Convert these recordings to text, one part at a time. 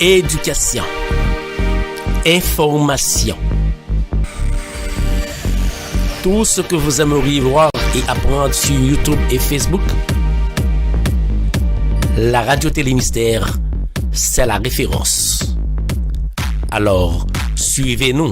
Éducation. Information. Tout ce que vous aimeriez voir et apprendre sur YouTube et Facebook, la Radio Télémystère, c'est la référence. Alors, suivez-nous.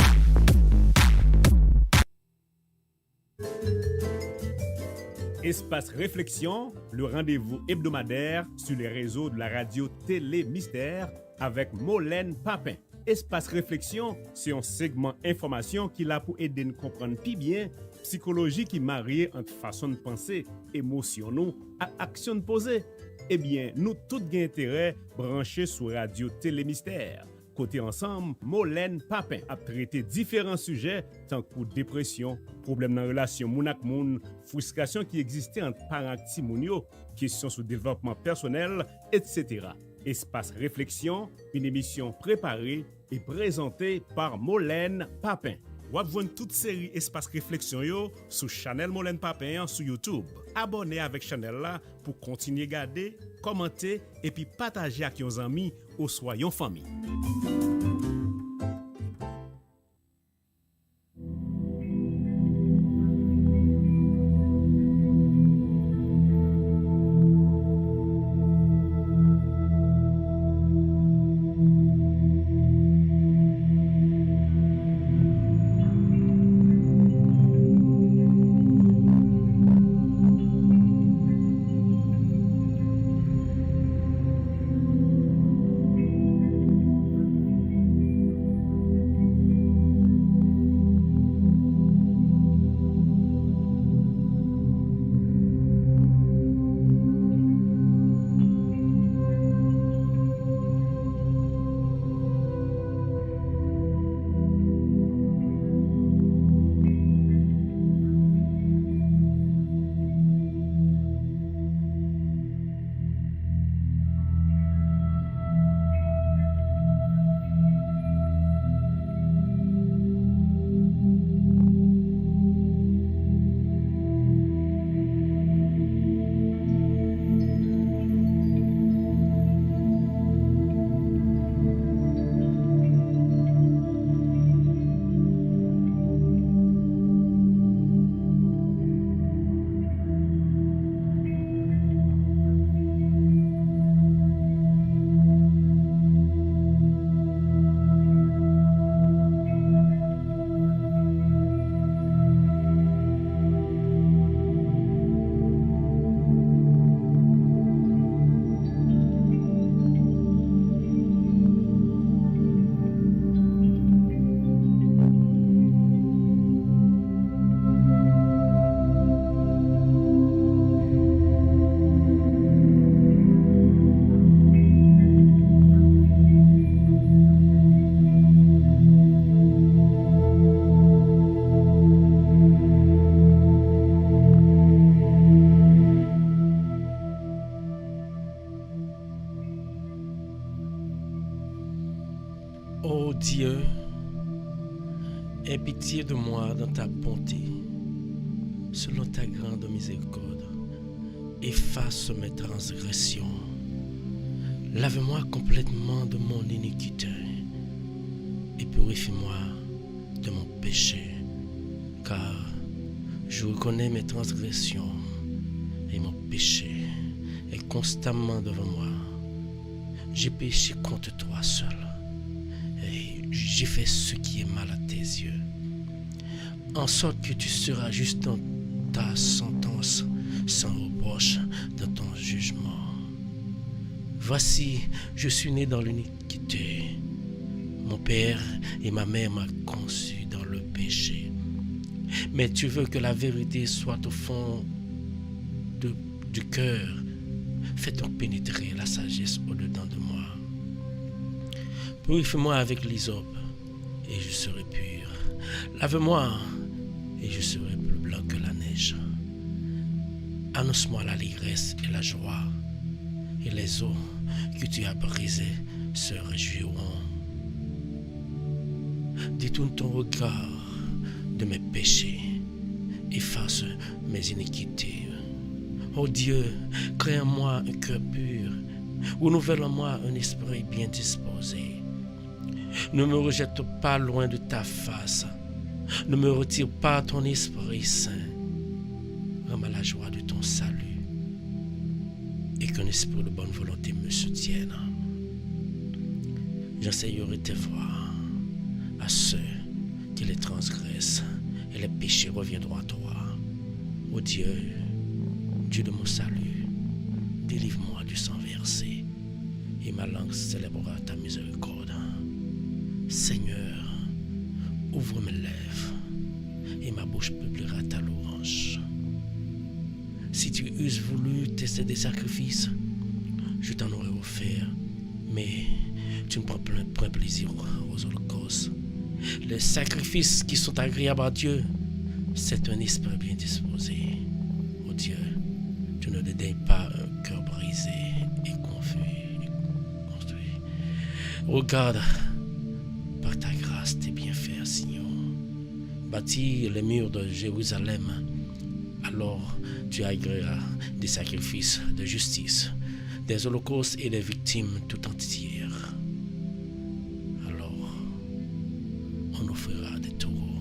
Espace Réflexion, le rendez-vous hebdomadaire sur les réseaux de la Radio Télémystère avec Molène Papin. Espace Réflexion, c'est un segment information qui l'a pour aider nous comprendre plus bien psychologie qui marie entre façon de penser, émotion nous et action de poser. Eh bien, nous tous gain intérêt branchés sur Radio Télémystère. Côté ensemble, Molène Papin a traité différents sujets tant que dépression, problèmes dans la relation moun ak moun, frustration qui existait entre parents et ti moun yo, questions sur développement personnel, etc. Espace Réflexion, une émission préparée et présentée par Molène Papin. Vous avez toute série Espace Réflexion yo sur Channel Molène Papin sur YouTube. Abonnez avec Channel là pour continuer à garder, commenter et puis partager avec vos amis ou soyons famille. Ô Dieu, aie pitié de moi dans ta bonté, selon ta grande miséricorde. Efface mes transgressions. Lave-moi complètement de mon iniquité et purifie-moi de mon péché, car je reconnais mes transgressions et mon péché est constamment devant moi. J'ai péché contre toi seul. J'ai fait ce qui est mal à tes yeux, en sorte que tu seras juste dans ta sentence, sans reproche dans ton jugement. Voici, je suis né dans l'iniquité. Mon père et ma mère m'ont conçu dans le péché. Mais tu veux que la vérité soit au fond du cœur. Fais donc pénétrer la sagesse au-dedans de moi. Purifie-moi avec l'hysope et je serai pur. Lave-moi et je serai plus blanc que la neige. Annonce-moi l'allégresse et la joie, et les eaux que tu as brisées se réjouiront. Détourne ton regard de mes péchés, efface mes iniquités. Ô Dieu, crée en moi un cœur pur Renouvelle en moi un esprit bien disposé. Ne me rejette pas loin de ta face. Ne me retire pas ton Esprit Saint. Rends-moi la joie de ton salut et qu'un esprit de bonne volonté me soutienne. J'enseignerai tes voies à ceux qui les transgressent et les péchés reviendront à toi. Ô Dieu, Dieu de mon salut, délivre-moi du sang versé et ma langue célébrera ta miséricorde. Seigneur, ouvre mes lèvres et ma bouche publiera ta louange. Si tu eusses voulu tester des sacrifices, je t'en aurais offert, mais tu ne prends point plaisir aux holocaustes. Les sacrifices qui sont agréables à Dieu, c'est un esprit bien disposé. Oh Dieu, tu ne dédaignes pas un cœur brisé et confus. Regarde par ta grâce tes bienfaits, Seigneur. Bâtis les murs de Jérusalem, alors tu agréeras des sacrifices de justice, des holocaustes et des victimes tout entières. Alors, on offrira des taureaux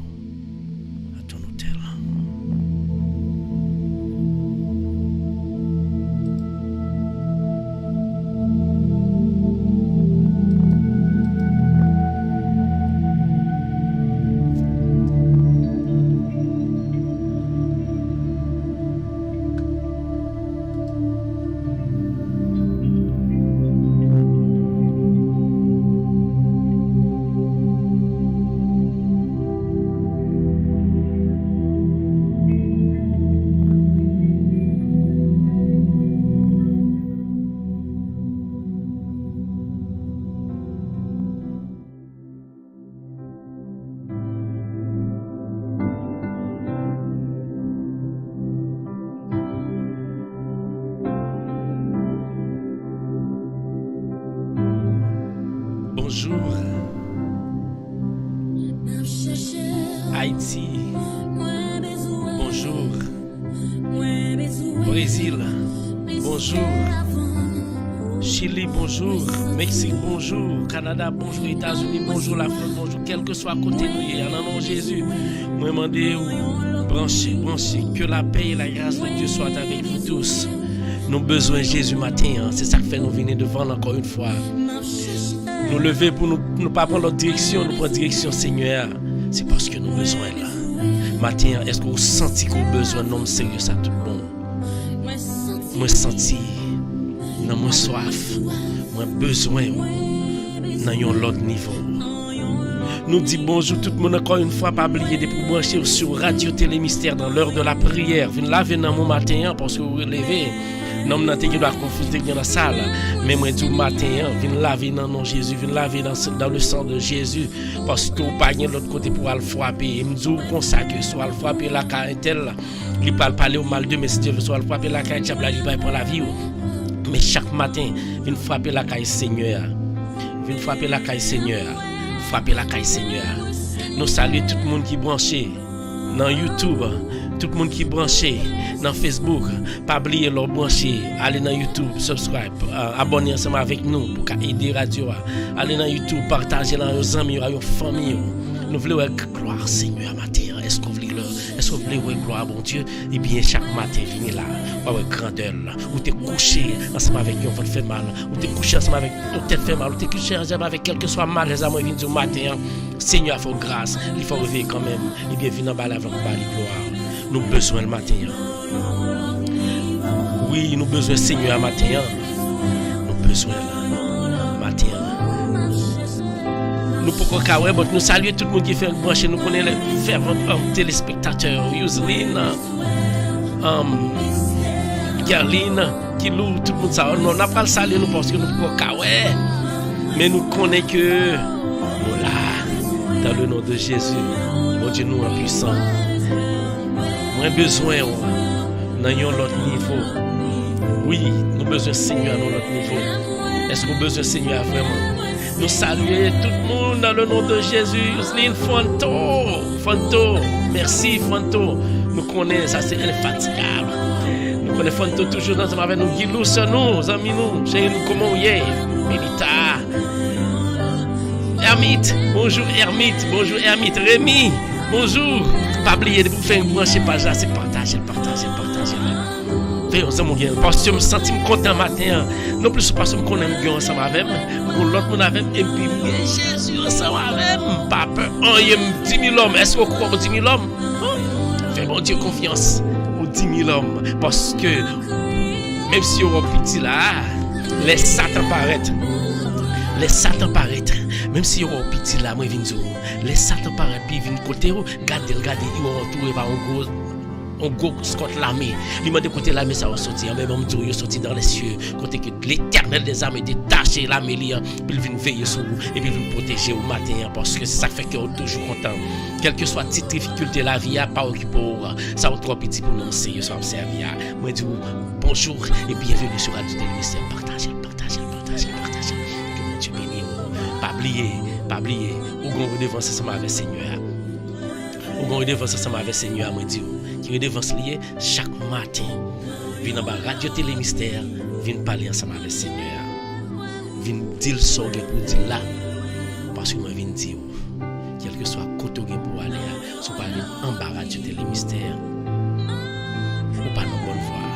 à ton autel. Bonjour, Haïti. Bonjour, Brésil. Bonjour, Chili. Bonjour, Mexique. Bonjour, Canada. Bonjour, États-Unis. Bonjour, la France. Bonjour, quel que soit à côté de nous, en nom de Jésus. Moi, demandez branchez. Que la paix et la grâce de Dieu soient avec vous tous. Nous avons besoin de Jésus matin. C'est ça qui fait nous venir devant encore une fois. Nous lever pour nous pas prendre notre direction, nous prendre direction Seigneur. C'est parce que nous avons besoin là. Matin, est-ce que vous sentez qu'on a besoin d'un homme sérieux, ça tout bon? Moi senti, dans mon soif, moi besoin dans un autre niveau. Nous dit bonjour tout le monde encore une fois, pas oublier de pour brancher sur Radio Télé Mystère dans l'heure de la prière. Venez laver dans mon matin parce que vous relevez. Non, je ne dois confuser dans la salle. Mais moi, du matin, viens laver dans le nom de Jésus, viens laver dans le sang de Jésus. Parce que vous n'avez pas de l'autre côté pour le frapper. Et me dis comme ça que soit le frapper la caractère, il ne parle pas au mal de, mais si Dieu veut soit le frapper la caractère, il va prendre la vie. Mais chaque matin, viens frapper la caille Seigneur. Viens frapper la caille Seigneur. Frapper la caille Seigneur. Nous saluons tout le monde qui est branché dans YouTube. Tout le monde qui est branché dans Facebook, pas oublier leur brancher, allez dans YouTube, subscribe, abonnez ensemble avec nous pour aider Radio. Allez dans YouTube, partagez dans vos amis, vos familles. Nous voulons gloire Seigneur matin. Est-ce qu'on veut gloire bon Dieu? Eh bien chaque matin venez là, avec grandeur, ou t'es couché ensemble avec eux, vous fait mal, ou t'es couché ensemble avec eux, tête fait mal, ou t'es couché ensemble avec quel que soit mal, les amis viennent du matin. Seigneur, il faut grâce, il faut réveiller quand même. Eh bien venez en bas avec gloire. Nous avons besoin le matin. Oui, nous avons besoin Seigneur matin. Nous avons besoin le matin. Nous pouvons nous saluer tout le monde qui fait brancher. Nous connaissons les fervents téléspectateurs. Yuseline, Gerline, Kilou, tout le monde ça. Nous n'a pas le saluer nous parce que nous pouvons mais nous connaissons que nous là, dans le nom de Jésus, mon Dieu nous en puissant. Nous avons besoin dans un autre niveau. Oui, nous avons besoin de Seigneur dans notre niveau. Est-ce qu'on a besoin de Seigneur vraiment? Nous saluons tout le monde dans le nom de Jésus. Yuseline Fanto, merci Fanto. Nous connaissons, ça c'est infatigable. Nous qu'on est font toujours dans avec nous, Guilou, nous, amis nous, chez nous, comment y est, Melita, Hermite, bonjour Hermite, Rémi, bonjour, pas oublier de vous faire brancher page là, c'est partager. Parce que je me sens content matin. Non plus parce que je aime ensemble avec moi, l'autre monde avec et puis Jésus ensemble avec moi. Pas peur. Il y a 10 000 hommes. Est-ce que vous croyez aux 10 000 hommes? Fais mon Dieu confiance aux 10 000 hommes. Parce que même si on est petit là, les Satan paraissent. Même si on est petit là, moi je viens dire, les Satan paraissent puis ils viennent côté, regardez, ils vont retrouver par un gros Scott l'armée. Il m'a dit côté l'armée ça va sortir. Même on dit sorti dans les cieux. Côté que l'éternel des armées détaché l'armée là. Puis il vient veiller sur vous. Et puis il vient protéger au matin. Parce que ça fait qu'on est toujours content. Quelle que soit petite difficulté la vie, pas occupé. Ça va trop petit pour nous. C'est ça servir. Moi dis bonjour et bienvenue sur Radio Télé Mystère. Partagez. Que Dieu bénisse. Pas oublier. Ou gon devant ça avec Seigneur. Moi dis qui redevance lié chaque matin vient dans Radio Télé Mystère, vient parler ensemble avec Seigneur, vient dire ce qu'il pour dire là, parce que moi viens dire quel que soit côté pour aller soit pas en bas Radio Télé Mystère ou pas dans bonne voie.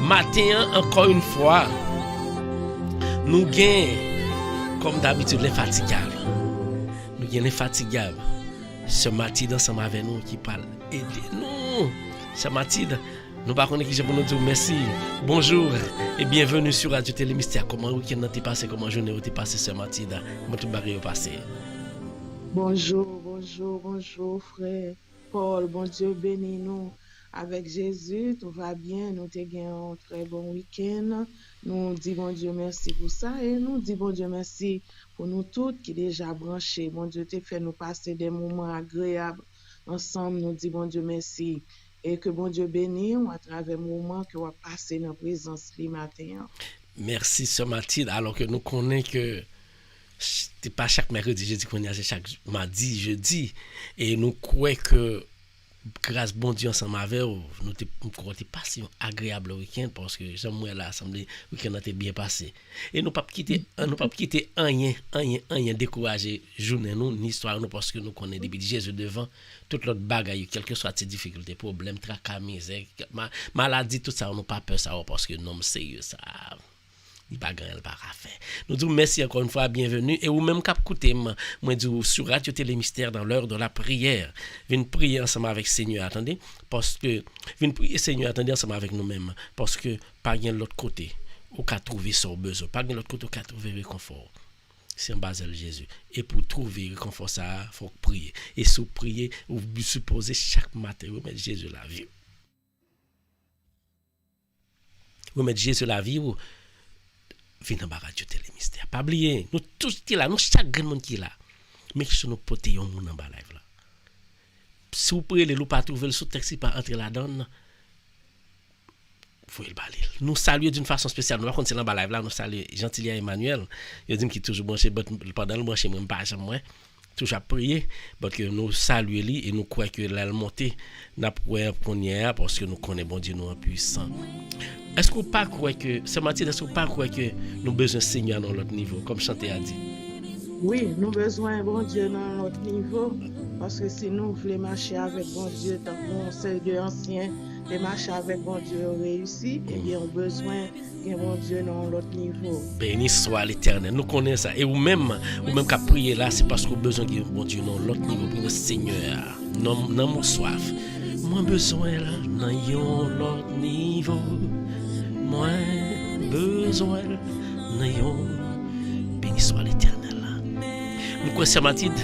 Matin encore une fois nous gagnons comme d'habitude les fatigables. Ce Mathilde ensemble avec nous qui parle. Aidez-nous. Ce Mathilde, nous ne connaissons pas qui je peux nous dire merci. Bonjour et bienvenue sur Radio Télé Mystère. Comment le week-end t'es passé? Comment la journée t'es passé, ce Mathilde? Comment tout barré est passé? Bonjour, frère Paul. Bon Dieu bénis nous. Avec Jésus, tout va bien. Nous te gagnons un très bon week-end. Nous disons bon Dieu merci pour ça et nous disons bon Dieu merci pour nous toutes qui déjà branchés. Bon Dieu te fait nous passer des moments agréables ensemble. Nous disons bon Dieu merci et que bon Dieu bénisse à travers les moments que nous avons passé dans la présence du matin. Merci, Sœur Mathilde. Alors que nous connaissons que ce n'est pas chaque mercredi, jeudi qu'on y a, c'est chaque mardi, jeudi. Et nous croyons que grâce bon Dieu ensemble avec vous, nous avons passé un agréable week-end parce que j'aime là l'assemblée week-end a été bien passé. Et nous pas quitter rien décourager journée nous ni histoire nous parce que nous connaissons depuis Jésus devant toute l'autre bagaille quelles que soient ces difficultés, problèmes, tracas, misère, maladie tout ça, on n'a pas peur ça parce que non sérieux ça. Il pas grand pas à faire. Nous disons merci encore une fois, bienvenue et ou même cap écouter moi dis sur Radio Télé Mystère dans l'heure de la prière. Venez prier ensemble avec Seigneur, attendez parce que venez prier Seigneur, attendez ensemble avec nous-mêmes parce que pas rien l'autre côté ou qu'a trouver son besoin, pas rien l'autre côté ou qu'a trouver réconfort. C'est en bas de Jésus. Et pour trouver réconfort ça, faut prier. Et sous prier, vous supposez chaque matin remettre Jésus la vie. Remettre Jésus la vie ou venez dans Radio Télé Mystère. Pas oublier, nous tous qui là, nous chaque monde qui là. Mais que nous porter un monde dans ba live là. Si vous priez le pas trouver le sous-texte pas entrer là-dedans. Faut le baler. Nous saluer d'une façon spéciale. Nous raconter dans ba live là, nous saluer Gentilia Emmanuel. Il dit qu'il toujours branché pendant le branché même pas jamais. Toujours à prier parce que nous saluer lui et nous croyons que la montée n'a pas première parce que nous connaissons bon Dieu nous en puissant. Est-ce que vous pas croire que ce matin est-ce que vous pas croire que nous besoin Seigneur dans l'autre niveau comme chanter a dit? Oui, nous besoin bon Dieu dans l'autre niveau parce que si nous voulons marcher avec bon Dieu tant qu'on Seigneur ancien et marcher avec bon Dieu réussi, et bien on besoin que bon Dieu dans l'autre niveau. Béni soit l'Éternel. Nous connaissons ça et ou même qu'à prier là, c'est parce qu'on besoin que bon Dieu dans l'autre niveau pour le Seigneur. Non mon soif. Moi besoin là dans l'autre niveau. Moi besoin dans béni soit l'Éternel là. Nous croyons Mathilde,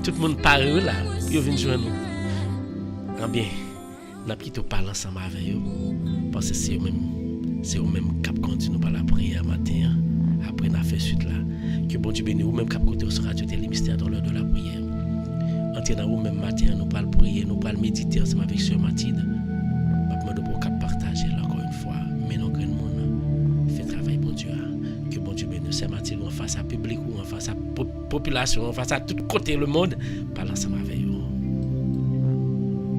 tout le monde parle là, puis vient joindre nous. Ah bien, n'a quitté parler ensemble avec eux parce que c'est eux même cap continue par la prière matin après n'a fait suite là que bon Dieu bénisse ou même cap côté sur Radio Télé Mystère dans l'heure de la prière. Entre dans ou même matin nous parle prier, nous parle méditer ensemble avec Sœur Mathilde. Pas demander pour cap partager là encore une fois, mais non grand monde fait travail bon Dieu. Que bon Dieu bénisse Sœur Mathilde en face à public ou en face à population, en face à tout côté le monde, parle ensemble avec eux.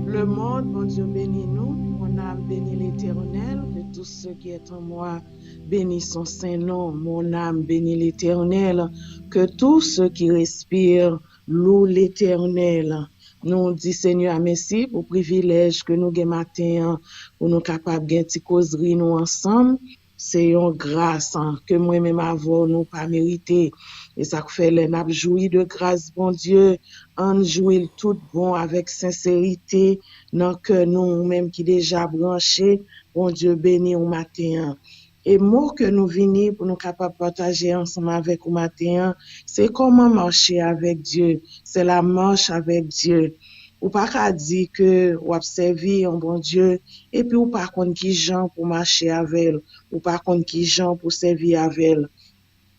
Le monde, bon Dieu bénit nous, mon âme bénit l'Éternel. tout ce qui est en moi bénit son Saint-Nom. Mon âme bénit l'Éternel. Que tout ce qui respire loue l'Éternel. Nous dit Seigneur merci pour le privilège que nous avons matin pour nous capables de faire causerie nous ensemble. C'est une grâce que moi-même avant nous pas mérité. Et ça fait les n'a joui de grâce, bon Dieu, en jouit tout bon avec sincérité, dans que nous-mêmes qui déjà branchés, bon Dieu béni au matin. Et mot que nous venons pour nous capables de partager ensemble avec au matin, c'est comment marcher avec Dieu. C'est la marche avec Dieu. Ou pas qu'à dire que ou observer un bon Dieu et puis ou pas contre qui gens pour marcher avec elle, ou pas contre qui gens pour servir avec elle.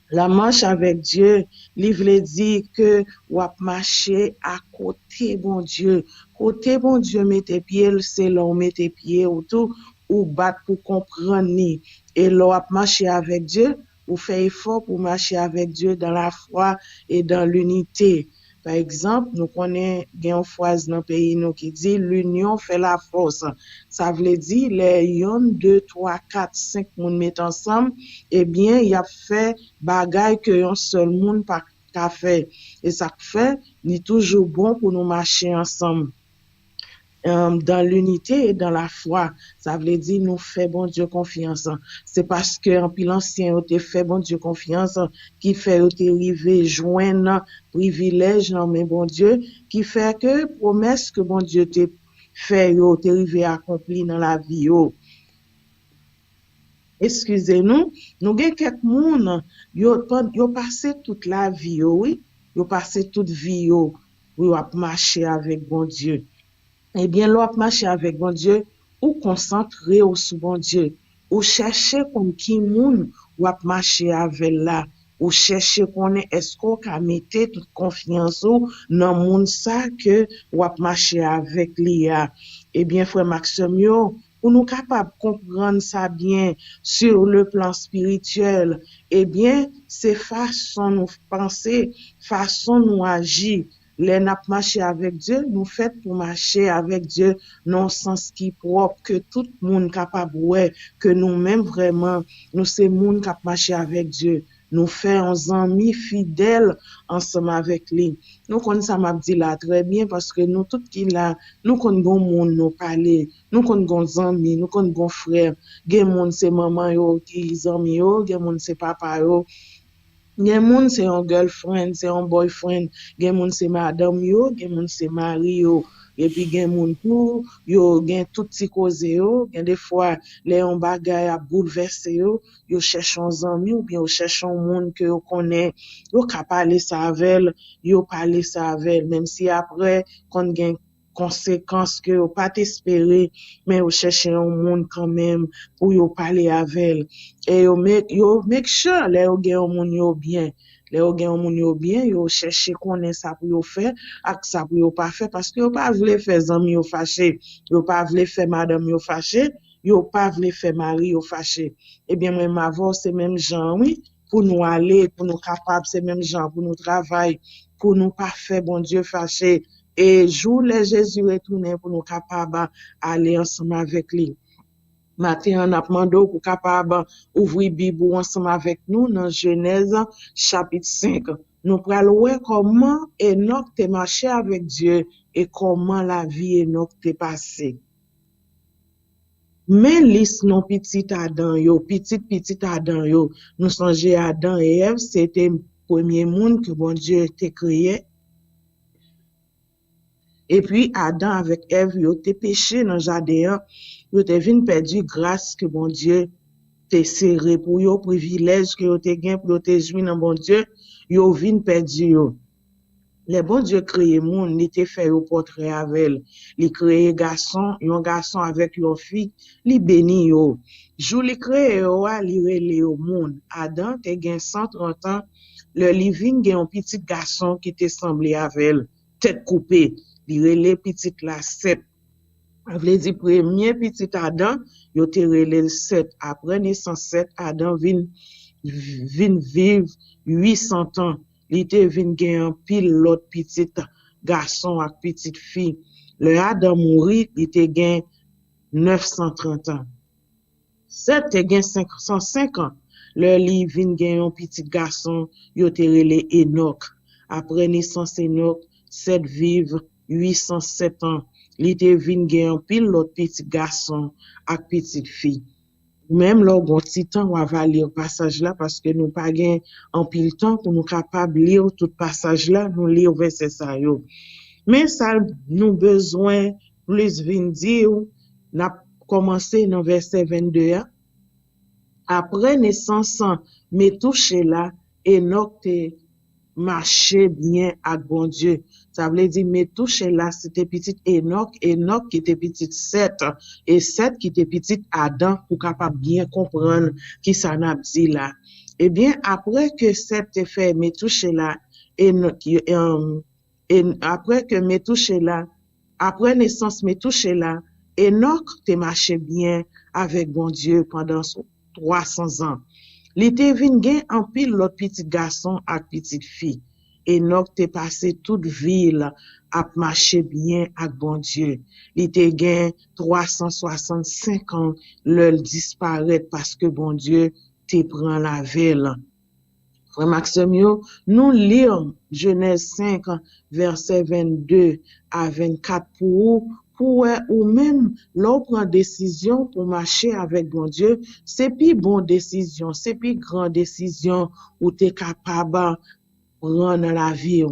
La marche avec Dieu, livre dit que ou a marcher à côté bon Dieu. Côté bon Dieu mettez pieds, c'est là où mettez pieds autour ou battre pour comprendre ni. Et là a marcher avec Dieu, ou fait effort pour marcher avec Dieu dans la foi et dans l'unité. Par exemple, nous connaissons une phrase dans le pays nous qui dit l'union fait la force. Ça veut dire les 1, 2, 3, 4, 5 moun mettent ensemble, eh bien, il y a fait bagaille que un seul monde pas qu'a fait. Et ça fait, ni toujours bon pour nous marcher ensemble. Dans l'unité et dans la foi, ça veut dire nous fait bon Dieu confiance. C'est parce que en pile ancien te fait bon Dieu confiance qui fait te arriver joindre privilège non mais bon Dieu qui fait que promesse que bon Dieu te fait yo te arriver accompli dans la vie yo. Excusez-nous, nous gen quelques moun yo passé toute la vie yo, oui, yo passé toute vie yo a marcher avec bon Dieu. Eh bien, l'on marcher avec bon Dieu, ou concentrer au sous bon Dieu, ou chercher comme qui moun, ou marcher avec là, ou chercher qu'on est-ce qu'on a mettre toute confiance ou dans moun ça que ou marcher avec l'IA. Eh bien, frère Maxime, pour nous capables de comprendre ça bien sur le plan spirituel, eh bien, c'est façon nous penser, façon nous agir. Les n'a marcher avec Dieu, nous fait pour marcher avec Dieu non sens qui propre que tout le monde capable ouais que nous-mêmes vraiment nous c'est monde qui marcher avec Dieu. Nous faisons amis fidèles ensemble avec lui. Nous connaissons ça m'a dit là très bien parce que nous tout qui là nous connaissons monde nous parler, nous connaissons amis, nous connaissons frères, gen monde c'est maman yo qui amis yo, gen monde c'est papa yo. Gen moun c'est un girlfriend, c'est un boyfriend, gen moun c'est madame yo, gen moun c'est mari yo, et puis gen moun pour yo gen tout ti cause yo, gen des fois les on bagay a bouleverser yo cherche un ami ou bien yo cherche un monde que yo connaît, yo ka parler ça avec, yo parler ça avec même si après quand gen conséquences que yo pas t'espérer mais yo chercher un monde quand même pour yo parler avec et yo make sure les yo gen un monde yo bien les yo gen un monde yo bien yo chercher connaître ça pour yo faire ak ça pour yo pas faire parce que yo pas vle faire amis yo fâché yo pas vle faire madame yo fâché yo pas vle faire mari yo fâché et bien même avant c'est même gens oui pour nous aller pour nous capable c'est même gens pour nous travail pour nous pas faire bon Dieu fâché. Et jour les Jésus retourné pour nous capables aller ensemble avec lui. Matin on a demandé pour capable ouvrir Bible ensemble avec nous dans Genèse chapitre 5. Nous prenons voir comment Enoch t'est marché avec Dieu et comment la vie Enoch t'est passée. Mais liste non petit Adam yo, petit Adam yo, nous songeons Adam et Ève, c'était le premier monde que bon Dieu t'a créé. Et puis Adam avec Ève yo te péché dans jardin yo te vinn perdu grâce que bon Dieu te serré pour yo privilège que yo te gain pour te joindre dans bon Dieu yo vinn perdu yo. Les bon Dieu créé monde li te fait au portrait avec li créé garçon yon garçon avec yon fille li béni yo. Jou li créé yo li relé au monde Adam te gain 130 ans le living gain un petit garçon qui te semblé avec tête coupée li relé petite la 7. Avle di premier petit Adam, yo te relé 7. Après naissance 7, Adam vin vivre 800 ans. Li te vin gen un pile l'autre petit garçon ak petite fille. Le Adam mouri, li te gen 930 ans. Seth te gen 505 ans. Le li vin gen yon petit garçon, yo te rele Enoch. Après naissance Enoch, Seth vive 807 ans. Li te vin gen yon pile l'autre petit garçon ak petite fille. Même lors gon ti temps on va lire passage là parce que nous pas gen en pile temps pour nous capable lire tout passage là, nous lire verset ça yo. Mais ça nous besoin plus vin dire n'a commencé dans verset 22 hein. Après naissance Métouchéla, Enoch te marché bien avec bon Dieu. Ça veut dire Métouchéla c'était petit Enoch, Enoch qui était petit Seth et Seth qui était petit Adam pour capable bien comprendre qui ça n'a dit là. Eh bien après que Seth te fait Métouchéla, Enoch après que Métouchéla, après naissance Métouchéla, Enoch te marché bien avec bon Dieu pendant 300 ans. Li te vin gen en pile l'autre petit garçon ak petite fille. Enoch te passé toute ville à marcher bien avec bon Dieu. Li te gen 365 ans l'el disparaît parce que bon Dieu te prend la ville. Frère Maxime, nous lisons Genèse 5, verset 22 à 24 pour ou même l'on prend décision pour marcher avec bon Dieu, c'est plus bonne décision, c'est plus grande décision où tu es capable prendre dans la vie.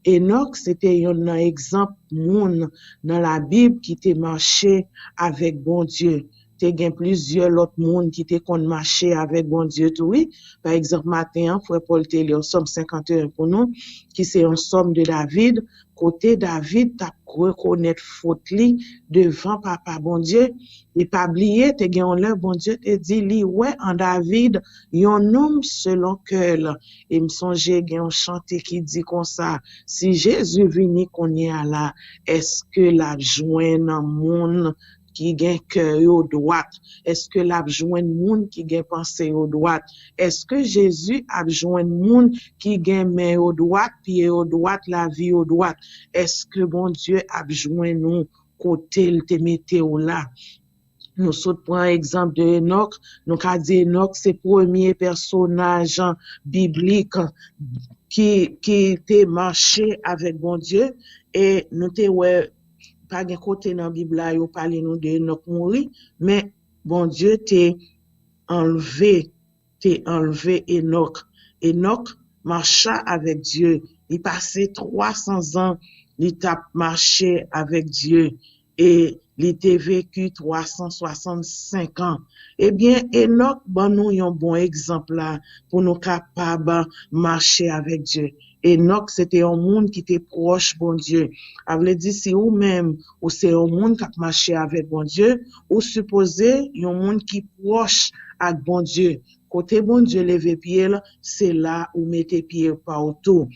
Enoch, c'était un exemple moun dans la Bible qui te marché avec bon Dieu. Te gen plusieurs autres monde qui te kon marché avec bon Dieu tout oui. Par exemple, matin, frère Paul te li Somme 51 pour nous, qui c'est un somme de David. Côté David, t'a reconnaître faute li devant papa bon Dieu. Et pas oublier, te gen là, bon Dieu te dit li, ouais, en David, yon homme selon cœur. Et me songe gen un chanté qui dit comme ça, si Jésus vini qu'on y a là, est-ce que la joine en monde qui gen cœur au droite? Est-ce que l'a joindre moun qui gen pensée au droite? Est-ce que Jésus a joindre moun qui gen main au droite, pied au droite, la vie au droite? Est-ce que bon Dieu a joindre nous côté il te mette au là? Nous prenons exemple de Enoch, nous ka dit Enoch c'est premier personnage biblique qui te marché avec bon Dieu et nous te ouais pas gen côté dans Bible là yo parle nous de Enoch mouri mais bon Dieu enlevé Enoch. Enoch marcha avec Dieu, il passait 300 ans il t'a marché avec Dieu et il t'a vécu 365 ans. Eh bien Enoch bon nous un bon exemple là pour nous capable marcher avec Dieu. Enoch, c'était un monde qui était proche, bon Dieu. Ça veut dire, si ou même, ou c'est un monde qui a marché avec bon Dieu, ou supposé, un monde qui proche avec bon Dieu. Côté bon Dieu, lever pied, c'est là où mettez pied partout.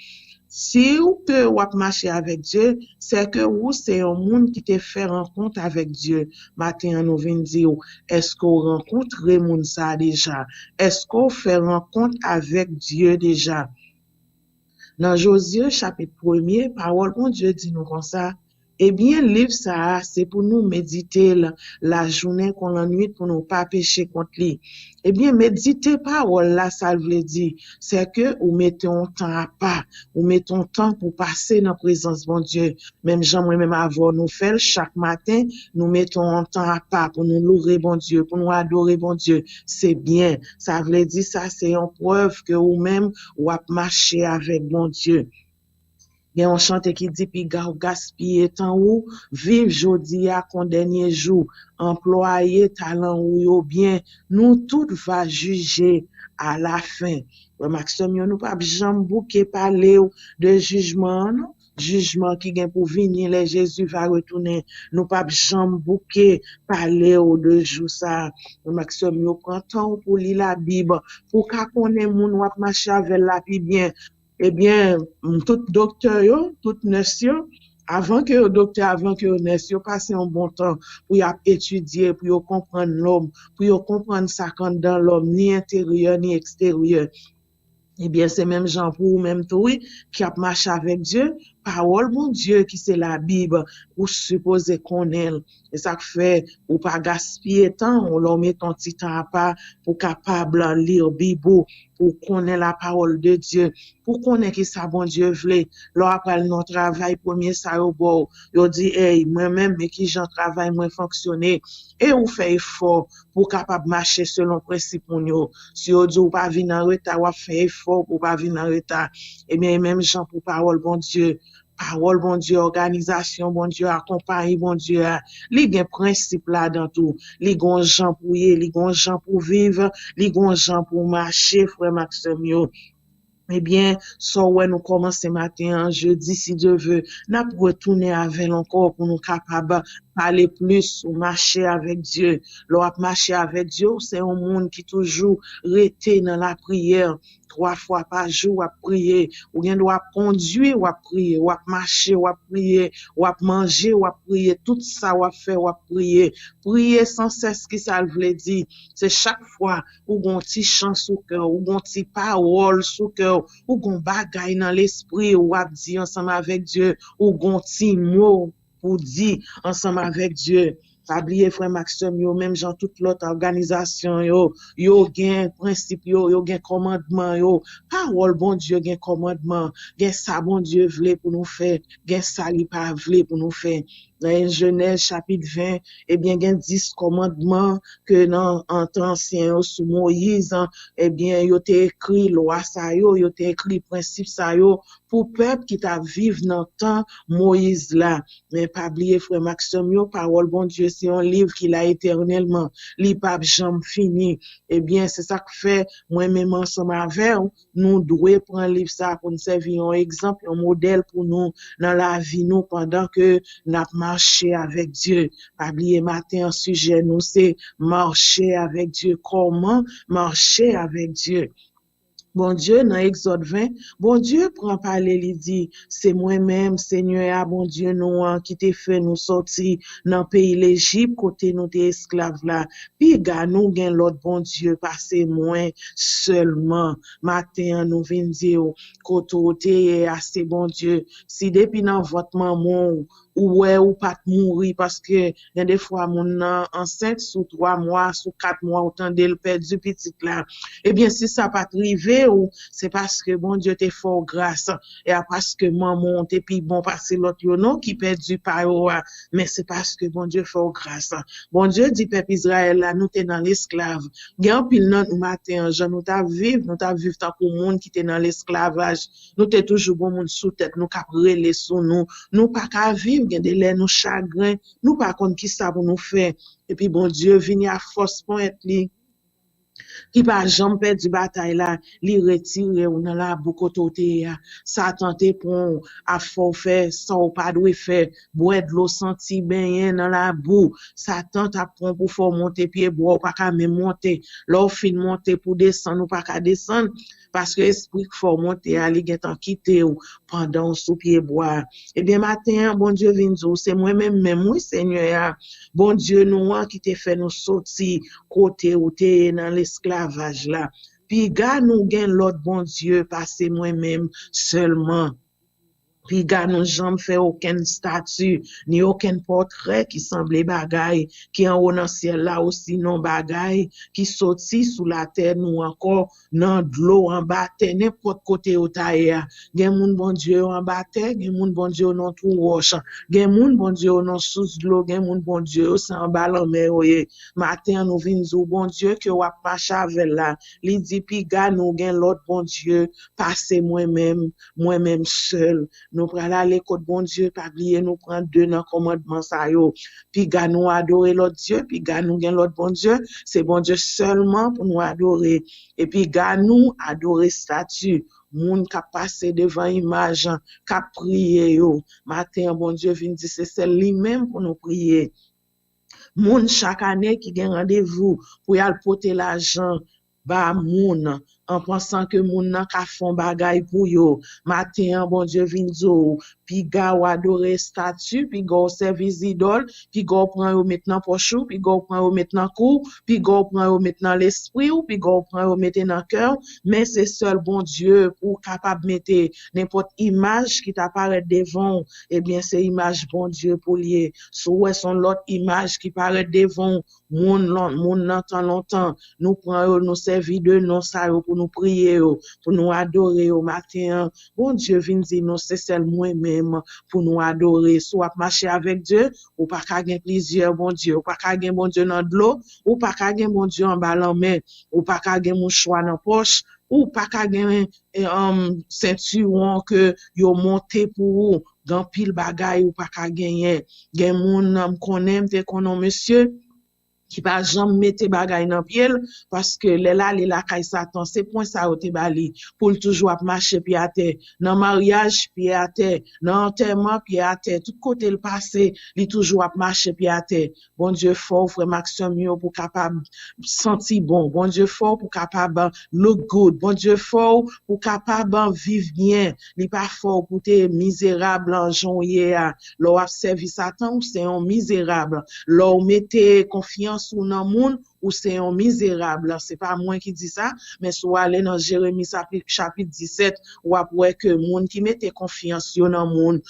Si ou que ou marcher avec Dieu, c'est que ou c'est un monde qui te fait rencontre avec Dieu. Matin, nous venons dire, est-ce qu'on rencontre moun ça déjà? Est-ce qu'on fait rencontre avec Dieu déjà? Dans Josué chapitre 1er, parole bon Dieu dit nous comme ça. Eh bien, livre ça, c'est pour nous méditer la journée qu'on la nuit pour nous pas pécher contre lui. Eh bien, méditer parole là, ça veut dire, c'est que ou mettons temps à part, ou mettons temps pour passer dans la présence bon Dieu. Même j'aimerais même avoir nous faire chaque matin, nous mettons temps à part pour nous louer bon Dieu, pour nous adorer bon Dieu. C'est bien. Ça veut dire ça, c'est une preuve que ou même ou a marché avec bon Dieu. Il y a un chante qui dit, puis gaspiller temps ou, vive jodi à qu'on dernier jour, employer talent ou bien, nous tout va juger à la fin. Maxime, nous pas jamais bouquet parler de jugement, non? Jugement qui vient pour venir, les Jésus va retourner. Nous pas jamais bouquet parler de jour ça. Maxime, nous prend temps pour lire la Bible, pour qu'on connaisse moun ou marcher avec la puis bien. Eh bien, tout docteur, tout nurse, avant que nurse, passe un bon temps pour étudier, pour comprendre l'homme, pour comprendre ça quand dans l'homme, ni intérieur, ni extérieur. Eh bien, c'est même Jean pour même toi, qui a marché avec Dieu, parole, bon Dieu, qui c'est la Bible, ou supposer qu'on est. Et ça fait, ou pas gaspiller temps, on leur met ton petit temps à part pour capable lire Bible, pour connaître la parole de Dieu, pour connaître qui ça, bon Dieu, voulait. Là, après notre travail, premier, ça, yo dit, hey, moi-même, mais qui j'en travaille, moi, fonctionner. Et on fait effort pour capable marcher selon principe, si on dit, ou pas venir en retard, ou fait effort pour pas venir en retard. Eh bien, même gens pour parole, bon Dieu, organisation, bon Dieu, accompagner, bon Dieu, li gen principe là dans tout, li gon gens pour y, li gon gens pour vivre, li gon gens pour marcher, frère Maxime yo. Eh bien, so ouais, nous commençons matin, jeudi, si Dieu veut, n'a pour retourner avec encore pour nous capables parler plus ou marcher avec Dieu. L'on marcher avec Dieu, c'est un monde qui toujours resté dans la prière. 3 fois par jour, à prier, ou bien doit conduire, ou à prier, ou à marcher, ou à prier, ou à manger, ou à prier, tout ça, ou à faire, ou à prier. Prier sans cesse, qui ça veut dire, c'est chaque fois, ou gon ti chant sous cœur, ou gon ti parole sous cœur, ou gon bagay dans l'esprit, ou à dire ensemble avec Dieu, ou gon ti mot pour dire ensemble avec Dieu. Pas oublier frère Maxime yo même genre toute l'autre organisation yo gen principe yo gen commandement yo parole bon Dieu gen commandement gen ça bon Dieu vle pour nous faire gen ça li pas vle pour nous faire dans Genèse chapitre 20 eh bien gen 10 commandements que dans en temps ancien sous Moïse eh bien yo t'ai écrit loi ça yo t'ai écrit principe ça yo pour peuple qui t'a vivre dans temps Moïse là mais pas oublier frère Maxime yo parole bon Dieu c'est un livre qui l'a éternellement li pas jamais fini eh bien c'est ça que fait moi-même ensemble avec nous devons prendre livre ça pour nous servir un exemple un modèle pour nous dans la vie nous pendant que nous marcher avec Dieu. Pas oublier matin, sujet nous, c'est marcher avec Dieu. Comment marcher avec Dieu? Bon Dieu, dans Exode 20, bon Dieu prend parler, il dit, c'est moi-même, Seigneur, bon Dieu, nous, qui t'ai fait nous sortir dans le pays l'Égypte, côté nous t'es esclaves là. Puis, gars, nous, gain l'autre bon Dieu, passez moins seulement. Matin, nous venons dire, côté assez bon Dieu. Si depuis dans votre maman, ou pas mourir parce que il y a des fois mon enceinte sous 3 mois sous 4 mois autant de le perdre petit là eh bien si ça pas arrivé ou c'est parce que bon Dieu t'est fort grâce et parce que maman t'es puis bon passer l'autre yo non qui perdu par mais c'est parce que bon Dieu fort grâce bon Dieu dit peuple Israël là nous t'es dans l'esclave gain pile nan nous matin Jean nous t'a vivre tant que monde qui t'es dans l'esclavage nous t'es toujours bon monde sous tête nous cap relé sous nous pas qu'à vivre gen de lè nous chagrin nous pas contre qui ça pour nous faire et puis bon Dieu vini à force point li qui pas jamais perdu bataille là li retire ou dans la bokototé ça tenté pour à forfait ça ou pas doit faire boire de l'eau senti bien dans la boue ça tente à prendre pour faire monter pied bois pas qu'à même monter là fin monter pour descendre ou pas qu'à descendre parce que esprit faut monter à li gen temps quitter ou pendant sous pied bois et bien matin bon Dieu vinn dire c'est moi-même moi Seigneur bon Dieu nous qui t'ai fait nous sortir côté ou t'es dans l'esclavage là puis gars nous gain l'autre bon Dieu passer moi-même seulement puis gars nous jamais fait aucun statue ni aucun portrait qui semblait bagaille qui en haut dans ciel là aussi non bagaille qui sorti sous la terre nous encore dans de l'eau en bas terre n'importe côté au taille gen moun bon Dieu en bas terre gen moun bon Dieu non tout roche gen moun bon Dieu non sous de l'eau gen moun bon Dieu c'est en bas la mer matin nous vinn zo bon Dieu que wa pas chavel là li dit puis gars nous gen l'autre bon Dieu passer moi-même seul nous prenons aller côté bon Dieu pas oublier nous prendre 2 dans commandement ça yo puis gars nous adorer l'autre Dieu puis gars nous gain l'autre bon Dieu c'est bon Dieu seulement pour nous adorer et puis gars nous adorer statue moun qui passer devant image qui prier yo matin bon Dieu vient dire c'est celle lui-même pour nous prier moun chaque année qui gain rendez-vous pour y aller porter l'argent ba moun en pensant que moun nan ka fon bagay pour yo matin bon Dieu vinn zo puis gars ou adorer statue, puis gars service idole, puis gars prend yo maintenant pochou, puis gars prend yo maintenant cou, puis gars prend yo maintenant l'esprit ou puis gars prend yo mettre dans cœur, mais c'est seul bon Dieu pour capable mettre n'importe image qui t'apparaît devant, eh bien c'est image bon Dieu pour lier. Soit son l'autre image qui paraît devant moun longtemps, nous prend nous servir de nous ça pour nous prier, pour nous adorer au matin. Bon Dieu vient dire nous c'est seul moi-même pour nous adorer. Soit marcher avec Dieu, ou pas qu'à gagner plusieurs bon Dieu, ou pas qu'à gagner bon Dieu dans de l'eau, ou pas qu'à gagner bon Dieu en bas en main, ou pas qu'à gagner mon choix dans poche, ou pas qu'à gagner ceinturon que yo monté pour grand pile bagay ou pas qu'à gagner. Gen moun connaît te konon monsieur qui pas jamais mettre bagay dans pied parce que les la kay Satan c'est point ça ou te bali pour toujours marcher pied à terre dans mariage pied à terre dans enterrement pied à terre tout côté le passé il toujours marcher pied à terre. Bon Dieu fort frère Maxime pour capable sentir bon Dieu fort pour capable look good, bon Dieu fort pour capable vivre bien, il pas fort pour te misérable en journée l'on a servi Satan ou c'est un misérable l'on mettez confiance ou dans monde ou c'est un misérable, c'est pas moi qui dis ça, mais soit aller dans Jérémie chapitre 17 ou après que monde qui mette confiance dans monde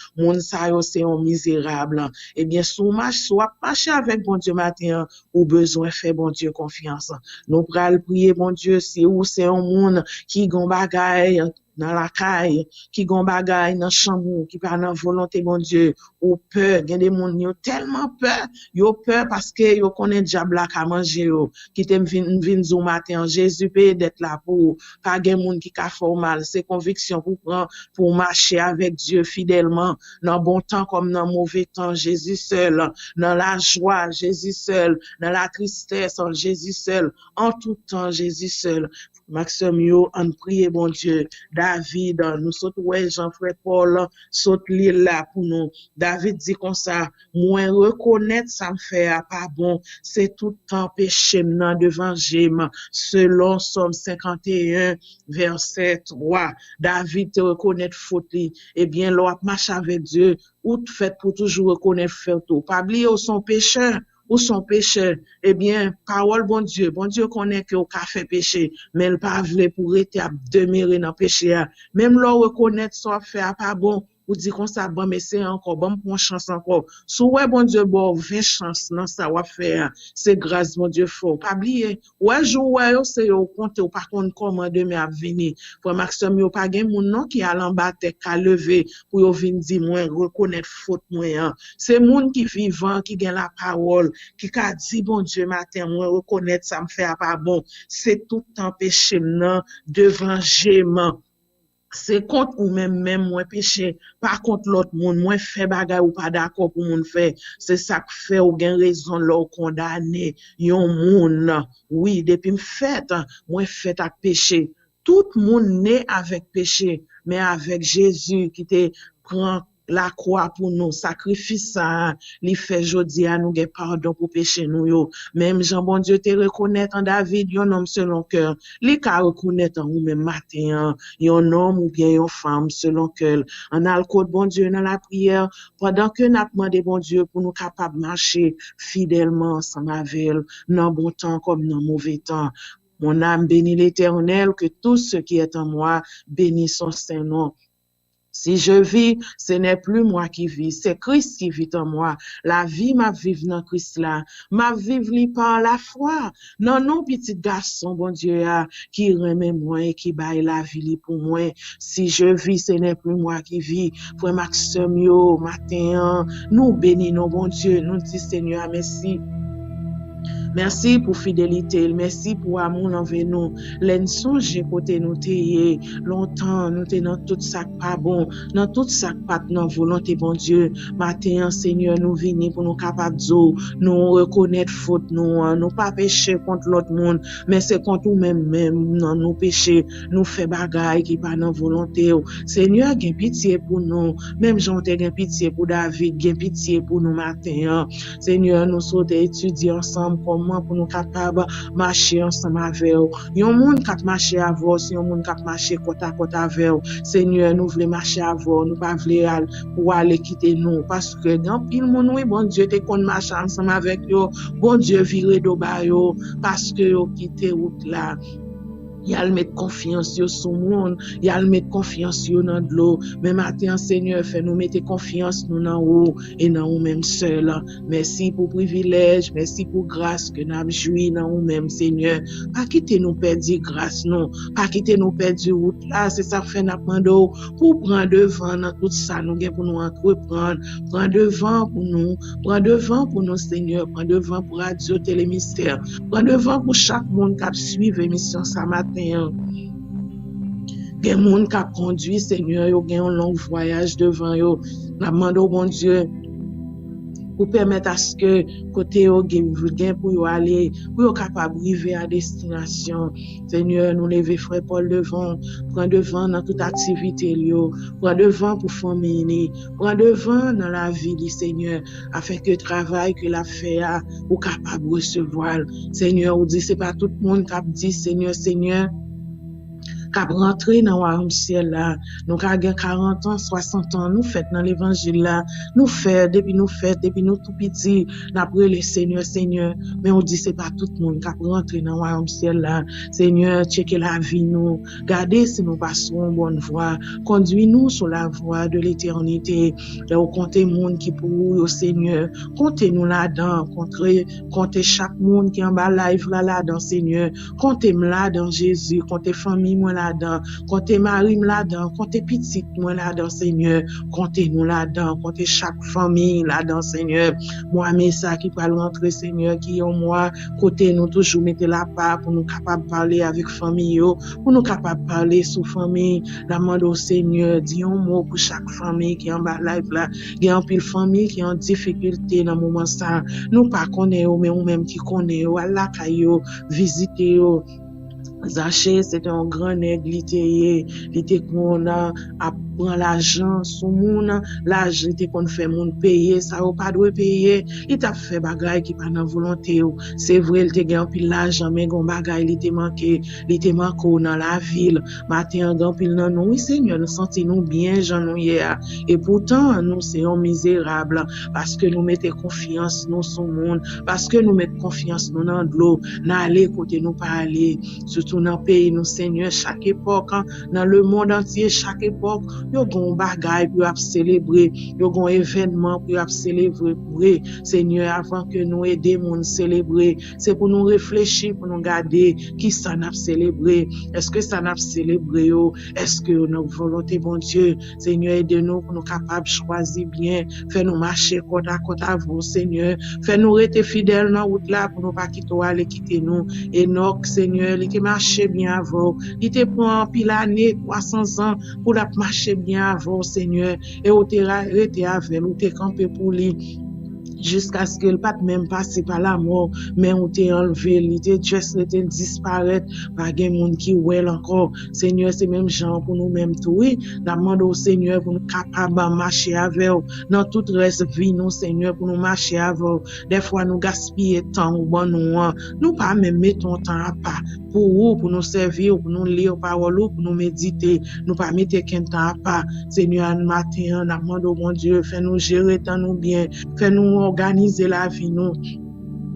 ça c'est un misérable. Eh bien sous marche soit marcher avec bon Dieu matin ou besoin faire bon Dieu confiance. Nous pral prier bon Dieu si ou c'est un monde qui gon bagay dans la caille, qui gon bagay dans chambre, qui pas dans volonté bon Dieu, ou peur, gen des moun yo tellement peur parce que yo connaît diable la ka manger yo, qui t'aime vinn zo matin, Jésus peut d'être là pour pas gen moun qui ka fò mal, c'est conviction pour prendre pour marcher avec Dieu fidèlement dans bon temps comme dans mauvais temps, Jésus seul, dans la joie, Jésus seul, dans la tristesse, Jésus seul, en tout temps Jésus seul. Maxime yo en prier bon Dieu. David nous saute ouais Jean-Frère Paul saute l'île là pour nous. David dit comme ça, moi reconnaître ça me fait pas bon, c'est tout temps péché maintenant devant Jésus selon Somme 51 verset 3. David te reconnaître faute et bien l'on marche avec Dieu ou fait pour toujours reconnaître faire tout. Pas oublier son pécheur ou son péché, eh bien, parole bon Dieu connaît que au fait péché, mais il pas voulu pour être à demeurer dans péché. Même là reconnaître ça fait pas bon, ou dit qu'on ça bon mais c'est encore bon pour chance encore. Sou ouais bon Dieu bon 20 chance dans ça va faire, c'est grâce bon Dieu fort. Pas oublier, ouais jour ouais c'est au compte ou par contre comment demain à venir. Pour Maxime yo pas gen moun non qui a en bas tête ka lever pour yo vinn di moi reconnaître faute moi. C'est moun qui vivant qui gen la parole qui ka dit bon Dieu matin moi reconnaître ça me fait pas bon. C'est tout temps péché non devant Jésus. C'est contre ou même moi péché, pas contre l'autre monde, moi fait bagay ou pas d'accord pour moun fait. C'est ça que fait ou gen raison l'on condamner yon moun. Oui, depuis me fait, moi fait avec péché. Tout monde né avec péché, mais avec Jésus qui te prend la croix pour nous, sacrifice ça, li fait jodi à nous gen pardon pour péché nous yo. Même Jean bon Dieu te reconnaître en David, yon homme selon cœur. Li ka reconnaître en ou même matin, yon homme ou bien yon femme selon cœur. En a le code bon Dieu dans la prière, pendant que n'a demandé bon Dieu pour nous capable marcher fidèlement ensemble avec dans bon temps comme dans mauvais temps. Mon âme bénit l'Éternel, que tout ce qui est en moi bénisse son saint nom. Si je vis, ce n'est plus moi qui vis, c'est Christ qui vit en moi. La vie m'a vivre dans Christ là, m'a vivre li par la foi. Non, petit garçon, bon Dieu, qui remet moi et qui baille la vie li pour moi. Si je vis, ce n'est plus moi qui vis. Frère Maxime yo, matin, nous bénissons, bon Dieu, nous disons Seigneur, merci. Merci pour fidélité, merci pour amour envers nous. L'en songe côté nous t'ayé longtemps, nous t'es dans tout ça pas bon, dans tout ça pas dans volonté bon Dieu. Matin Seigneur, nous venons pour nous capables de nous reconnaître faute nous pas pécher contre l'autre monde, mais c'est contre nous même dans nos péchés, nous fait bagaille qui pas dans volonté. Seigneur, gain pitié pour nous, même Jean te gain pitié pour David, gain pitié pour nous matin. Seigneur, nous souhaitons étudier ensemble comme ensemble pour nous capables marcher ensemble avec vous. Yon monde qui marcher avec vous, si yon monde qui marcher côte à côte avec vous. Seigneur, nous voulons marcher avec vous, nous pas voulons pour aller quitter nous parce que dans pile monde oui bon Dieu te kon marcher ensemble avec yo, bon Dieu virer do ba yo parce que yo quitté route là. Yal mettre confiance sur le monde, yal mettre confiance dans l'eau. Mais maintenant, Seigneur, fait nous mettre confiance nous dans haut et dans nous même seul. Merci pour privilège, merci pour grâce que nous avons joui dans nous même, Seigneur. Pas quitter nous perdre grâce, non. Pas quitter nous perdre route là. C'est ça fait nous prendre pour prendre devant dans tout ça nous gain pour nous entreprendre. Prendre devant pour nous, Seigneur. Prendre devant pour Radio Télé Mystère. Prendre devant pour chaque monde qui suit l'émission ce matin. Gen moun qui conduit, Seigneur, yo gen un long voyage devant yo. La demande au bon Dieu pour permettre à ce que côté yo gen pour yo aller, pour yo capable arriver à destination. Seigneur, nous lever frère Paul devant, prendre devant dans toute activité yo, prendre devant pour famille, prendre devant dans la vie, Seigneur, afin que le travail que la fait ou capable recevoir. Seigneur, on dit c'est pas tout le monde qui dit Seigneur, Seigneur. Cap rentrer dans le ciel là, nous avons 40 ans, 60 ans, nous fait dans l'évangile là, nous fait depuis nous tout petit, d'après le Seigneur, mais on dit c'est pas tout le monde qui rentrer dans le ciel là. Seigneur, checker la vie nous, gardez si nous passons une bonne voie, conduis-nous sur la voie de l'éternité. Là où comptez monde qui pour vous, Seigneur, comptez-nous là-dedans, comptez chaque monde qui en bas live là-dedans, Seigneur, comptez-moi là-dedans Jésus, comptez famille moi là-dedans, comptez Marie là-dedans, comptez petite moi là-dedans, Seigneur, comptez-nous là-dedans, comptez chaque famille là-dedans, Seigneur. Moi, mais ça qui peut rentrer, Seigneur, qui en moi, côté nous toujours mettez la part pour nous capables de parler avec famille, pour nous capables de parler sous famille. La demande au Seigneur, dis un mot pour chaque famille qui est en bas live là, il y a un pile famille qui est en difficulté dans le moment ça. Nous pas connaissons, mais nous même qui connaissons, Allah kayo, visiter yo. Zaché, c'était un grand nègre, il était qu'on a prend l'argent sous moun, l'argent était qu'on fait moun payer, ça ou pas doit payer, il t'a fait bagay qui pas dans volonté. C'est vrai, il te gagne pile l'argent, mais gon bagay il était manqué dans la ville. Matin grand pile nan nous, oui Seigneur, nous sentons nous bien j'en nous hier. Et pourtant nous c'est un misérable parce que nous mettons confiance nous sur monde, parce que nous mettons confiance nous dans l'eau, n'aller côté nous pas aller, surtout dans le pays nous Seigneur, chaque époque dans le monde entier, chaque époque yo gon bagay pour célébrer, yo gon événement pour célébrer. Seigneur, avant que nous aider moun célébrer, c'est pour nous réfléchir, pour nous garder qui ça n'a célébrer. Est-ce que ça n'a célébrer yo? Est-ce que notre volonté bon Dieu, Seigneur, aide-nous pour nous capables choisir bien, faire nous marcher côte à côte à vous, Seigneur, faire nous rester fidèles dans route là pour nous pas quitter nous. Enoch, Seigneur, il te marché bien avant, il te prend pile année 300 ans pour la marcher bien avant, Seigneur, et au terrain, rester avec nous, te camper pour lui. Jusqu'à ce qu'il pas même passer par la mort, mais on t'a enlevé, il était juste disparaître, pas de monde qui ouel encore. Seigneur, c'est même gens pour nous même tout, oui. Demande au Seigneur pour nous capables de marcher avec vous. Dans toute reste vie, nous, Seigneur, pour nous marcher avec vous. Des fois, nous gaspillons temps ou bon nous pas même mettons temps à part pour vous, pour nous servir, pour nous lire parole, pour nous méditer. Nous pas mettre qu'un temps à part. Seigneur, matin, demande au bon Dieu, fais-nous gérer temps nous bien, fais-nous organiser la vie nous.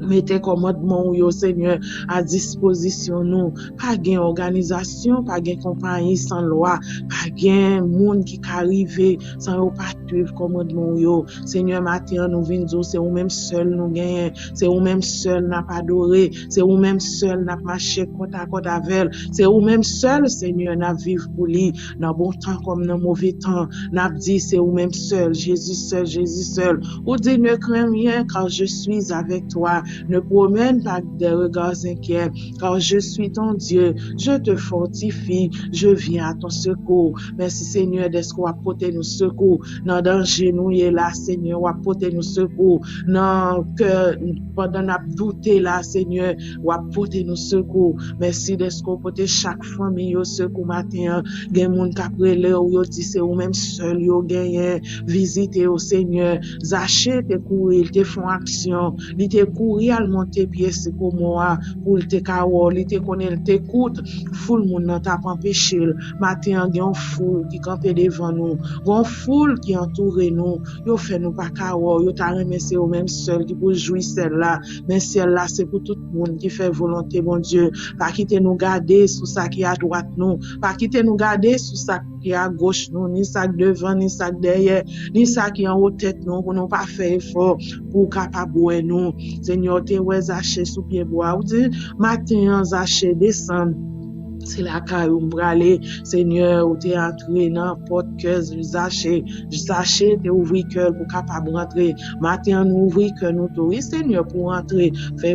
Mettez commandement yo Seigneur à disposition nous, pas gain organisation, pas gain compagnie sans loi, pas gain monde qui arrive sans yo pas suivre commandement yo. Seigneur, matin nous venons, c'est vous même seul nous gagne, c'est vous même seul n'a pas adoré, c'est vous même seul n'a marché côte à côte avec, c'est vous même seul Seigneur n'a vivre pour lui dans bon temps comme dans mauvais temps, n'a dit c'est vous même seul, Jésus seul. Ou dit ne crains rien car je suis avec toi. Ne promène pas des regards inquiets, car je suis ton Dieu, je te fortifie, je viens à ton secours. Merci Seigneur d'être qu'on apporter nous secours. Dans danger nous est là, Seigneur, apporter nous secours. Dans que pendant n'a douté là, Seigneur, apporter nous secours. Merci d'être qu'on apporter chaque famille au secours matin. Gen moun kapre le ou yo dit c'est ou même seul yo gagné visiter au Seigneur. Zaché te courir, te font action, li te courir rial monter pied c'est pour moi pour te kawo, li te connaît t'écoute, foule moun nan t'a empêché. Matin gen foule qui campé devant nous, gon foule qui entoure nous, yo fait nous pas kawo, yo t'a remercié au même seul qui pour jouir celle-là, mais celle-là c'est pour tout le monde qui fait volonté bon Dieu, pas quitter nous garder sous ça qui à droite nous, pas quitter nous garder sous ça qui à gauche nous, ni ça devant ni ça derrière, ni ça qui en haut tête nous pour nous pas faire effort pour capable nous. Seigneur te ouais Zaché sous pied bois ou dit matin Zaché descend. C'est la caillou m'bralé, Seigneur, ou t'es entré dans porte cœur Zaché t'es ouvri cœur pour capable rentrer. Matin nous ouvri cœur nous tout, Seigneur, pour rentrer,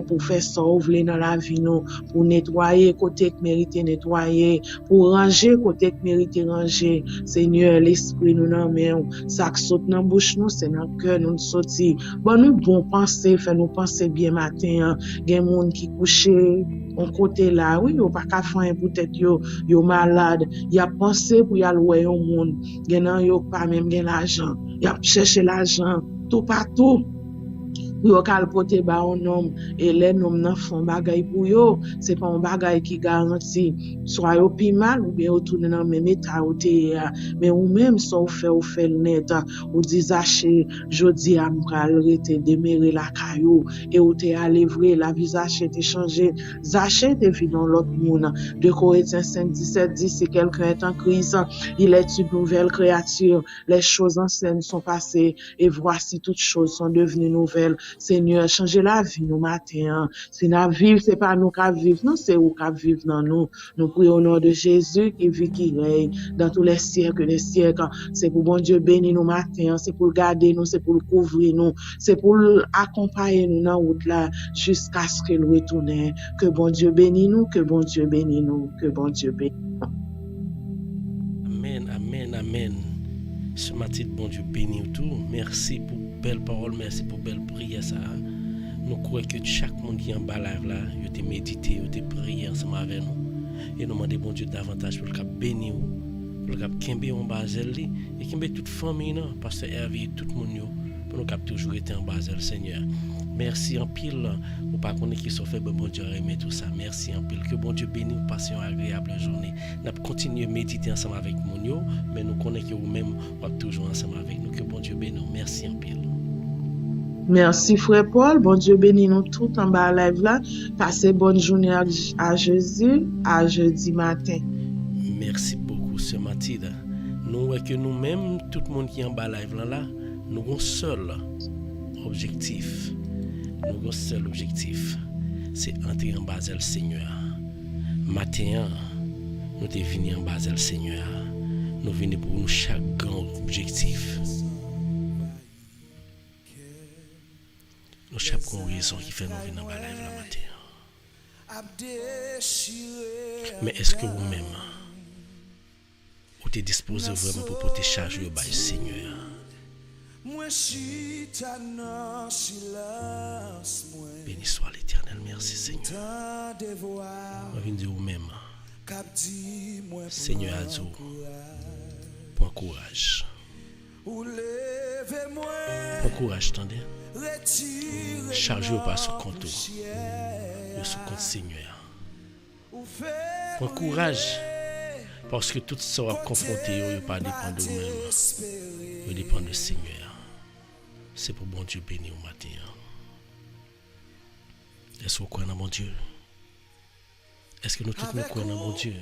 pour faire sauver dans la vie nous, pour nettoyer côté que mérite nettoyer, pour ranger côté que mérite ranger. Seigneur, l'esprit nous nan men, ça qui saute dans bouche nous, c'est dans cœur nous sorti. Bon nous bon penser, fait nous penser bien matin, gen moun qui couché on côté là, oui, yo pas ka faire peut-être yo malade, y a pensé pour y aller voir un monde, gen yo pas même gen l'argent, y a chercher l'argent tout partout. Yo kal pote ba un homme et les nom nan font bagay pour yo, c'est pas un bagay qui garantit soit yo pi mal ou bien retourner dans même état ou te mais ou même ça ou fait net ou dit Zaché jodi a m'pral rete demeurer la caillou et ou te aller vrai la visage te changé. Zaché te vit dans l'autre monde. 2 Corinthiens 5:17 dit si quelqu'un est en Christ, il est une nouvelle créature, les choses anciennes sont passées et voici toutes choses sont devenues nouvelles. Seigneur, changer la vie nous matin. Si nous vivons, c'est pas nous qui vivons, non, c'est vous qui vivons dans nous. Nous prions au nom de Jésus qui vit, qui règne dans tous les siècles des siècles. C'est pour bon Dieu bénir nous matin, c'est pour garder nous, c'est pour couvrir nous, c'est pour accompagner nous dans la route là jusqu'à ce que nous retournions. Que bon Dieu bénisse nous, que bon Dieu bénisse nous, que bon Dieu bénisse nous. Amen, amen, amen. Ce matin, bon Dieu bénit tout. Merci pour belle parole, merci pour belle prière ça. Nous croyons que chaque monde qui est en bas là, il te méditer, il te prier ensemble avec nous. Et nous demandons bon Dieu davantage pour le cap bénir, pour le cap kembe en basel et kembe toute famille non, pasteur Hervé tout le monde pour nous cap toujours être en basel Seigneur. Merci en pile pour pas connaître qui sont fait bon Dieu aimer tout ça. Merci en pile que bon Dieu bénisse nous passions une agréable journée. N'a continuer à méditer ensemble avec nous mais nous connaissons que vous-même on toujours ensemble avec nous que bon Dieu bénisse. Merci en pile. Merci frère Paul, bon Dieu bénisse nous tout en bas live là. Passez bonne journée à Jésus, à jeudi matin. Merci beaucoup ce Mathilde. Nous voyons que nous-mêmes, tout le monde qui est en bas live là, nous avons un seul objectif. Nous avons un seul objectif. C'est entrer en Basel Seigneur. Matin, nous sommes venus en Basel Seigneur. Nous venons pour nous chaque grand objectif. Nous chaque grande raison qui fait nous venir en bas live la matin. Mais est-ce que vous-même, vous êtes disposé vraiment pour porter charge au bail Seigneur? Béni soit l'Éternel, merci Seigneur. Je viens dire vous-même, Seigneur a dit, prends courage. Prends courage, attendez. Chargez-vous pas sur compte, mais sur compte Seigneur. Prends courage, parce que tout ça va confronter, il pas dépendre de vous-même, il dépend du Seigneur. C'est pour bon Dieu bénir au matin. Est-ce que vous croyez dans mon Dieu? Est-ce que nous tous nous croyons dans mon Dieu?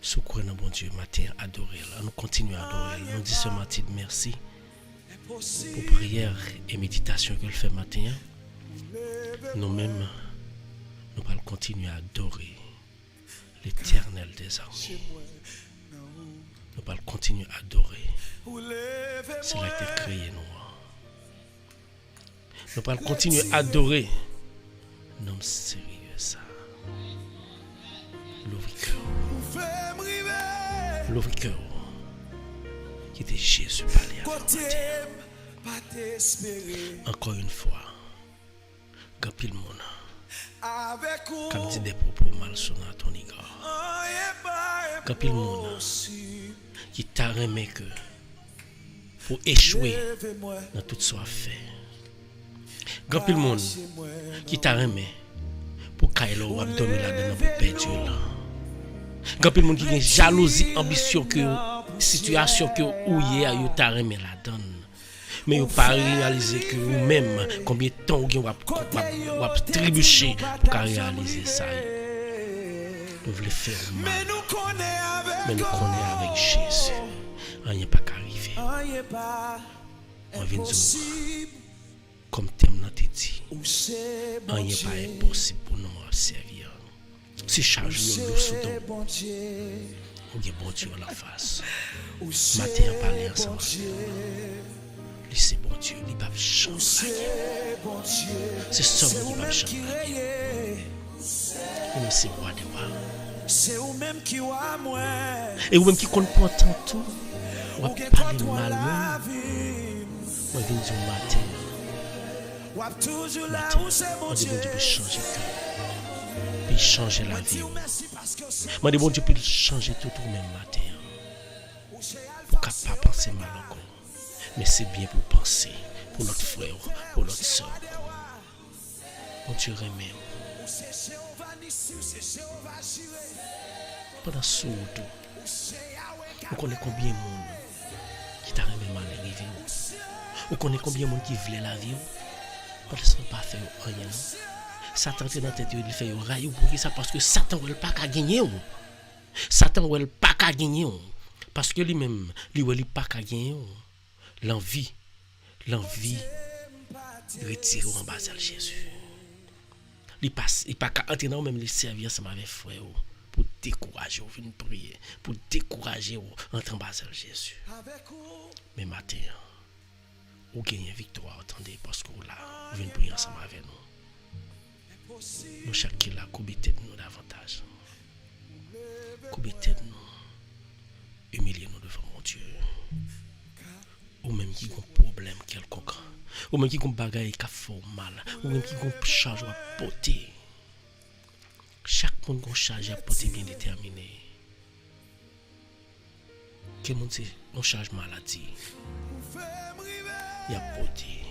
Si vous croyez dans mon Dieu, matin, adorez-le. Nous continuons à adorer. Nous disons ce matin merci pour prière et méditation que le fait matin. Nous-mêmes, nous allons continuer à adorer l'Éternel des armées. Nous allons continuer à adorer. C'est là que tu as créé nous. Nous allons continuer à adorer. Non, sérieux ça. L'ouvre-cœur. Qui était Jésus parler à vous. Encore une fois. Quand pile monde. Comme dit des propos malsonnants à ton égard. Quand pile monde. Qui t'a remis que. Pour échouer dans tout ce fait. Grand pile monde qui t'a remis pour Kailo ou dormir là-dedans pour perdre là. Grand pile monde qui a jalousie, ambition que situation que ou hier yo t'a remis là-dedans. Mais vous pas réaliser que vous-même combien de temps vous avez trébuché pour réaliser ça. Nous voulons faire mal. Mais nous connaissons avec Jésus. Rien pas qu'arriver. On vient dire, comme thème n'a été dit, rien pas impossible pour nous servir. Si charge nous sous ton, ou bien bon Dieu la face. Matin à parler ensemble. C'est bon Dieu, il va changer. C'est ça qui va changer. Mais c'est roi de roi. C'est vous-même qui va moi. Et vous-même qui comprend tout. On va parler mal. On va dire matin. On dit bon Dieu peut changer tout. Puis changer la vie. On dit bon Dieu peut changer tout au même matin. Pour ne pas penser mal encore. Mais c'est bien pour penser, pour notre frère, pour notre soeur. Mon Dieu remet. Pendant ce temps, on connaît combien de monde qui t'a remis mal arrivé. On connaît combien de monde qui voulait la vie. Parce que pas faire rien. Satan est dans la tête, il fait un rail pour ça parce que Satan ne veut pas gagner. Satan ne veut pas gagner. Parce que lui-même, il ne veut pas gagner. L'envie retire en bas de Jésus. Il passe, il pas entrer dans même les servir ensemble avec frère pour décourager ou venir prier, pour décourager ou entrer en bas de Jésus. Mais matin, ou gagner victoire, attendez parce que là, vous venez prier ensemble avec nous. Nous chacun là, coubitez nous davantage. Coubitez nous, humiliez-nous devant mon Dieu. Ou même qui ont un problème quelconque, ou même qui ont bagaille qui font mal, ou même qui ont charge à porter. Chaque monde qui a charge à porter bien déterminé. Quel monde c'est on charge maladie. Il y a porté.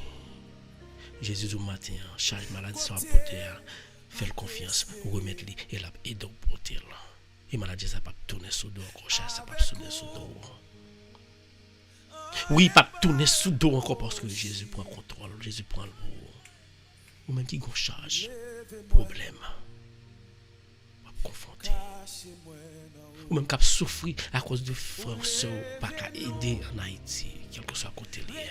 Jésus du matin, charge maladie soit porter, faire confiance, remettre lui et la aider à porter là. Et maladie ça pas tourner sous dos, charge ça pas tourner sous dos. Oui, pas tourner sous dos encore parce que Jésus prend contrôle, Jésus prend le haut. Ou même qui gon charge, problème, va confronter. Ou même qui souffrir à cause de frères ou sœurs pas qu'à aider en Haïti, quel que soit côté lié.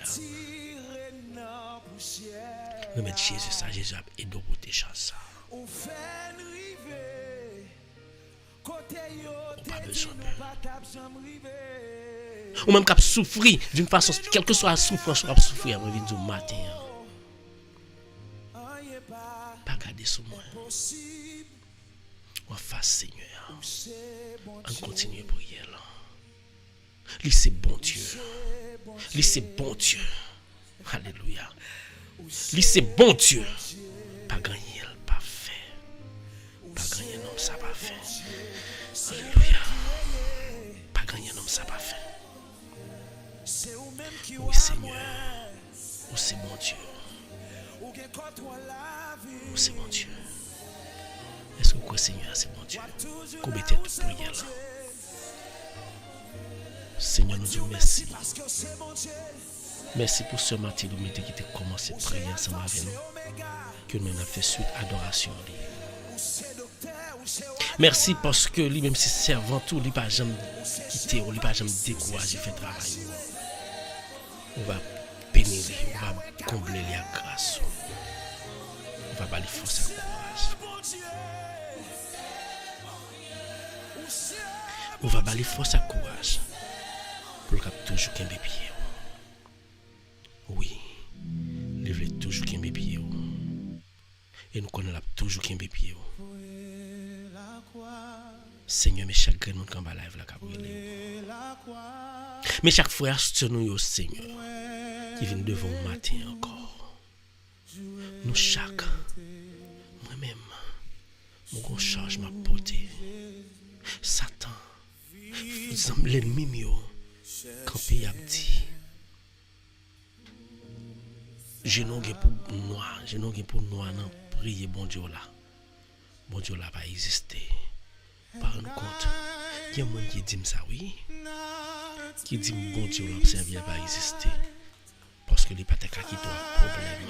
Remettre Jésus ça, Jésus a aidé pour protéger ça. On pas besoin de ou même qui souffrir d'une façon, quelle que soit la souffrance, on va souffrir, on vient du matin. Pas garder sur moi. On va faire Seigneur. On continue à prier là. Lui c'est bon Dieu. Lui c'est bon Dieu. Alléluia. Lui c'est bon Dieu. Pas gagner, pas fait. Pas gagner, non, ça pas fait. Alléluia. Pas gagner, non, ça pas fait. Oui Seigneur, oh c'est mon Dieu, oh c'est mon Dieu. Est-ce que vous croyez Seigneur c'est mon Dieu? Combien de prière là? Seigneur nous dit merci. Merci pour ce matin nous qui a commencé à prier ensemble avec nous. Que nous avons fait suite adoration. Merci parce que lui-même si servant tout, il n'a pas jamais quitté, il n'a pas jamais découragé, fait travail. On va pénétrer, on va combler les grâces. On va balayer force et courage. On va balayer force et courage. Pour le cap toujours qu'un bébé. Oui, il veut toujours qu'un bébé. Et nous connaissons toujours qu'un bébé. Seigneur, mais chaque grain de monde qui va live la mais chaque frère sur nous, Seigneur, qui vient devant le matin encore. Nous chaque, moi-même, mon charge m'a porté. Satan, l'ennemi mieux, quand il a dit, je n'ai pour noir, je n'ai pour noir non prier bon Dieu là. Bon Dieu là pas exister. Par nous compte. Il y a monde qui dit ça oui. Qui dit bon Dieu là servir pas exister. Parce que les pas ta qui toi problème.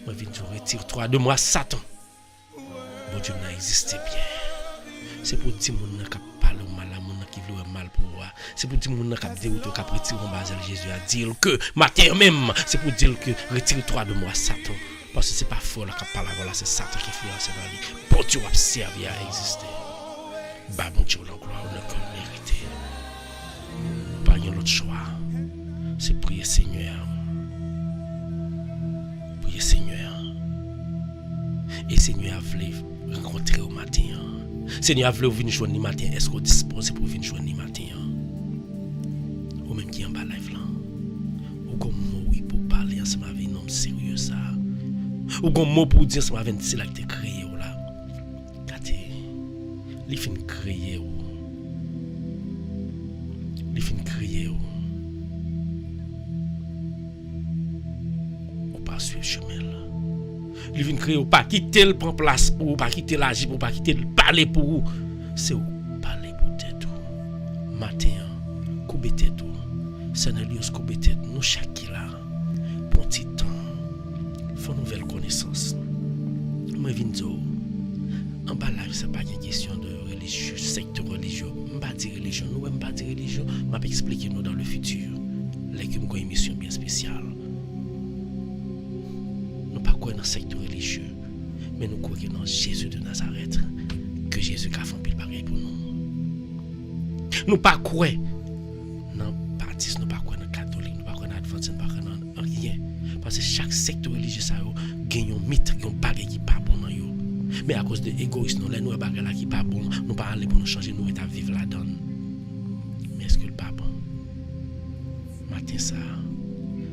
Moi viens je retire toi de moi Satan. Bon Dieu n'a existé bien. C'est pour dire mon n'a parler mal à mon qui veut mal pour moi. C'est pour dire mon n'a dire ou qu'a retirer en bas Jésus a dire que matin même, c'est pour dire que retire-toi de moi Satan. Parce que c'est pas faux là qui parle voilà, c'est Satan qui fait c'est pas lui. Bon Dieu a servi à exister. Bah bon Dieu la gloire on a comme mérité. Pas y a l'autre choix. C'est prier Seigneur. Prier Seigneur. Et Seigneur a voulu rencontrer au matin. Seigneur a voulu venir joindre le matin. Est-ce qu'on dispose pour venir joindre le matin? Ou même qui en bas live là. Ou comme mot oui pour parler ensemble avec un homme sérieux ça. Ou comme mot pour dire ensemble avec c'est là que tu créé là. Kate. Li fin créer ou. Li fin créer ou. Ou pas suivre chemin là. Li vin créer ou pas quitter le prend place pour ou pas quitter l'agir pour pas quitter le parler pour ou. C'est ou parler pour tête ou. Matin, couper tête ou. Scénario couper tête nous chaque là. Pour petit temps. Faut nouvelle connaissance. Moi vinn dire en bas là c'est pas une question de religieux, secte religieux. M'pas dire religion, nous m'pas dire religion, m'a expliquer nous dans le futur. Là que une émission bien spéciale. Nous pas croire dans secte religieux, mais nous croyons dans Jésus de Nazareth, que Jésus a fait pile pareil pour nous. Nous pas croire dans baptiste, nous pas croire dans catholique, nous pas croire dans adventiste, nous pas croire dans rien. Parce que chaque secte religieux ça gagne un mythe, un bagage qui pas bon dans yo. Mais à cause de l'égoïsme, nous les bagage là qui pas bon, nous pas aller pour nous changer nous état vivre là-dedans. Mais est-ce que le pas bon? Matin ça,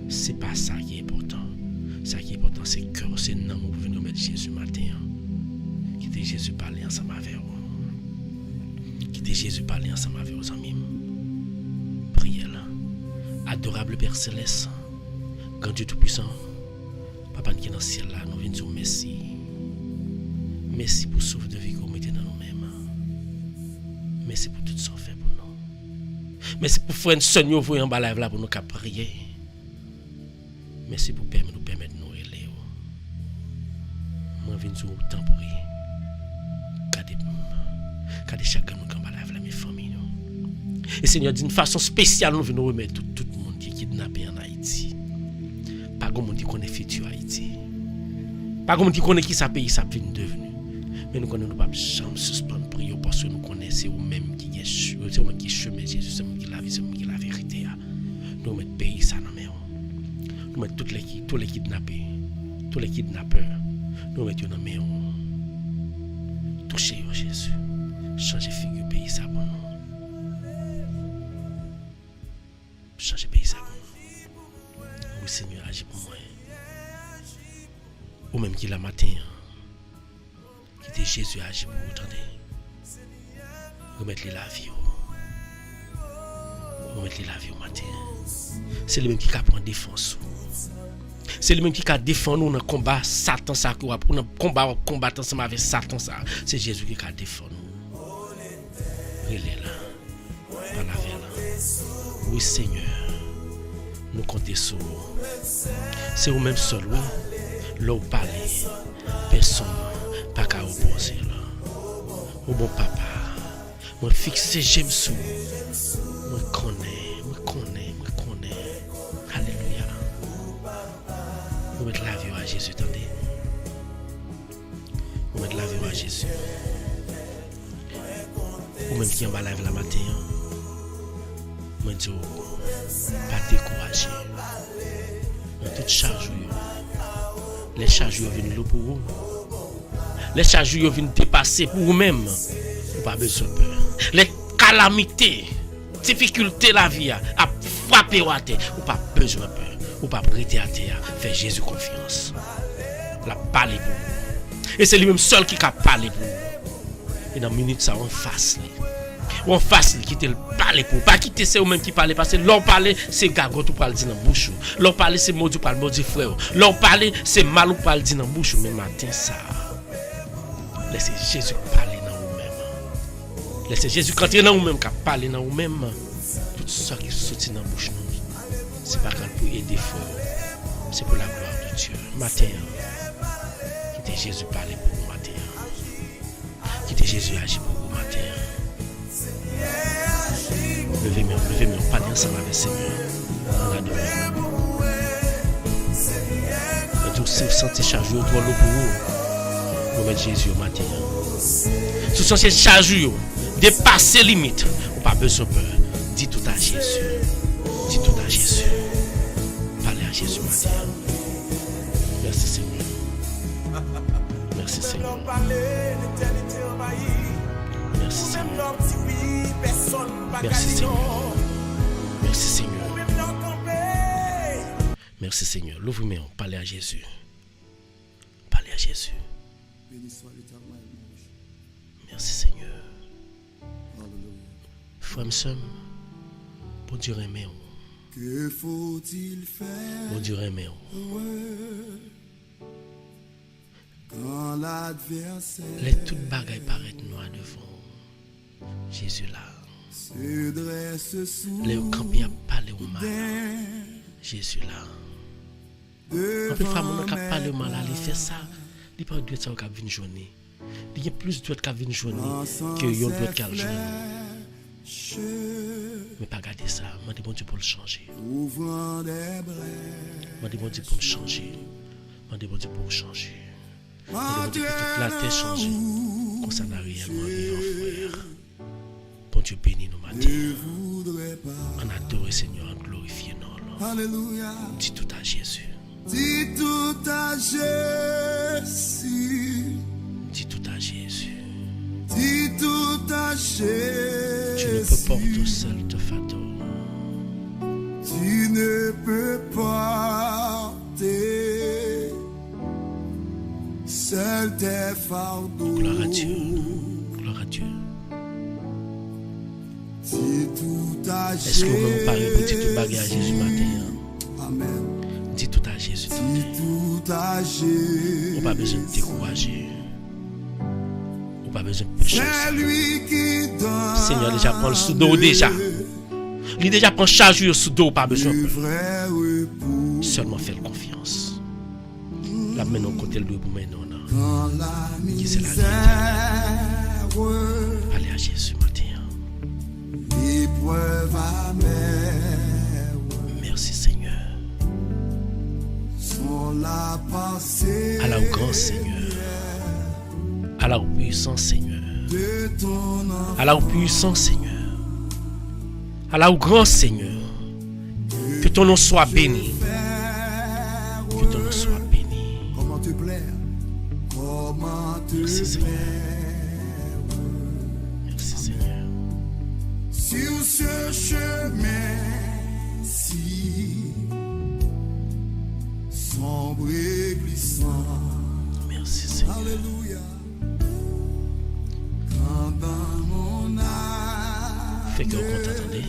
c'est pas ça qui est important. Ça qui est important, c'est que c'est non pour venir mettre Jésus matin. Quitter Jésus parler ensemble avec vous. Quitter Jésus parler ensemble avec vos amis. Priez là. Adorable Père Céleste, grand Dieu Tout-Puissant, Papa qui est dans le ciel là, nous venons dire merci. Merci pour souffle de vie que vous mettez dans nous-mêmes. Merci pour tout ce qu'on fait pour nous. Merci pour frère une sonne vous en bas là pour nous prier. Merci pour nous permettre de nous élever. Moi, je viens de temps pour y. Gardez chacun nous comme la mes familles. Et Seigneur, d'une façon spéciale, nous venons remettre tout le monde qui est kidnappé en Haïti. Pas de monde qui connaît le futur Haïti. Pas de monde qui connaît qui ça pays ça vient devenu. Mais nous connaissons pas jamais suspendre prier parce que nous connaissons eux-mêmes qui est eux-mêmes qui chemin Jésus, c'est eux qui la vie, c'est eux qui la vérité. Nous mettons pays ça dans main. Nous mettons tous les kidnappés, tous les kidnappeurs, nous mettons dans main. Touchez Jésus, changez figure pays ça pour nous. Changez pays ça pour nous. Oui Seigneur, agis pour moi. Ou même qui la matin. Quittez Jésus agit pour vous, attendez. Remettez la vie. Remettez la vie au matin. C'est lui-même qui a pris défense. C'est lui-même qui a défendu nous dans le combat Satan, ça, pour nous combattre ensemble avec Satan. Ça. C'est Jésus qui a défendu nous. Il est là. Par la vie là. Oui, Seigneur. Nous comptons sur vous. C'est vous-même seul, oui. Là où parler. Personne. Pas qu'à opposer là. Mon bon papa, moi fixé j'aime sous. Moi connais. Alléluia. Vous mettez la vie à Jésus, attendez. Vous mettez la vie à Jésus. Ou même qui en bas la matin. Moi dis pas décourager. Toute charge. Les charges viennent là pour vous. Les charges viennent dépasser pour vous-même. Vous pas besoin de peur. Les calamités, difficultés la vie a frappé à terre. Vous pas besoin de peur. Vous pas prêter à terre. Faites Jésus confiance. La parler pour vous. Et c'est lui-même seul qui a parlé pour vous. Et dans une minute ça en face. Ou facile quitter le parler pour pas quitter c'est ou même qui parler parce que l'on parler c'est gagot ou parle dire dans bouche. L'on parler c'est maudit parle maudit frère. L'on parler c'est mal ou parle dire dans bouche mais matin ça. Laissez Jésus parler dans vous-même. Laissez Jésus entrer dans vous-même qui parler dans vous-même. Tout ça qui sortit dans bouche nous. C'est pas pour aider fort. C'est pour la gloire de Dieu. Matin. Quittez Jésus parler pour vous matin. Quittez Jésus agir pour vous matin. Levez-moi, parlez ensemble avec le Seigneur. On adore. Et tout si vous sentez chargé au droit de l'eau pour vous, vous mettez Jésus au matin. Si vous sentez chargé, dépassez limite, vous n'avez pas besoin de peur. Dis tout à Jésus. Dis tout à Jésus. Parlez à Jésus matin. Merci Seigneur. Merci Seigneur. Merci Seigneur. Merci Seigneur. Merci Seigneur. Merci Seigneur. L'ouvre-moi, parlez à Jésus. Parlez à Jésus. Merci Seigneur. Frère et sœur, bon Dieu aimé. Que faut-il faire? Bon Dieu aimé. Quand l'adversaire Les toutes bagailles paraissent noires devant Jésus là. se dresse sous Les campés à parler au mal. Jésus là. En fait, femme, on a parlé au mal, il fait ça. Il pas de ça au cap une journée. Il y a plus de cap une journée que yon doit qu'à journée. Mais pas garder ça. Moi dis bon Dieu pour le changer. ouvrant des brèches. Moi dis bon Dieu pour le changer. Moi dis bon Dieu pour le changer. Moi dis bon Dieu pour toute la terre changer. Comme ça n'a réellement rien, frère. Bon Dieu bénis nous matin. Ne voudrais pas. On adore le Seigneur, on glorifie nous. Alléluia. Dis tout à Jésus. Dis tout à Jésus. Dis tout à Jésus. Dis tout à Jésus. Tu ne peux pas tout seul te faire. Tu ne peux porter seul tes fardeaux. Gloire à Dieu. Gloire à Dieu. Dis tout à Jésus. Est-ce que vous-même parlez pour dire tout bagage à Jésus matin? Amen. Dis tout à Jésus. Dis tout à Jésus. On n'a pas besoin de te décourager. On n'a pas besoin de pécher. C'est lui qui donne. Seigneur déjà prend le sous dos déjà. Il déjà prend charge sur sous dos, pas besoin. Le vrai repos. Seulement faire confiance. La main au côté de pour maintenant. Quand la Qui c'est la misère, Allez à Jésus matin. l'épreuve amère, Merci Seigneur. sont la pensée À la grand Seigneur. À la puissant Seigneur. de ton enfant. À la puissant Seigneur. À la grand Seigneur. Que ton nom soit béni. Que ton nom soit béni. Comment te plaire? Comment te Merci Seigneur. plaire? Merci Seigneur. Sur ce chemin-ci, sombre et glissant. Merci Seigneur. Alléluia. Quand dans mon âme, Fait que vous content, attendez.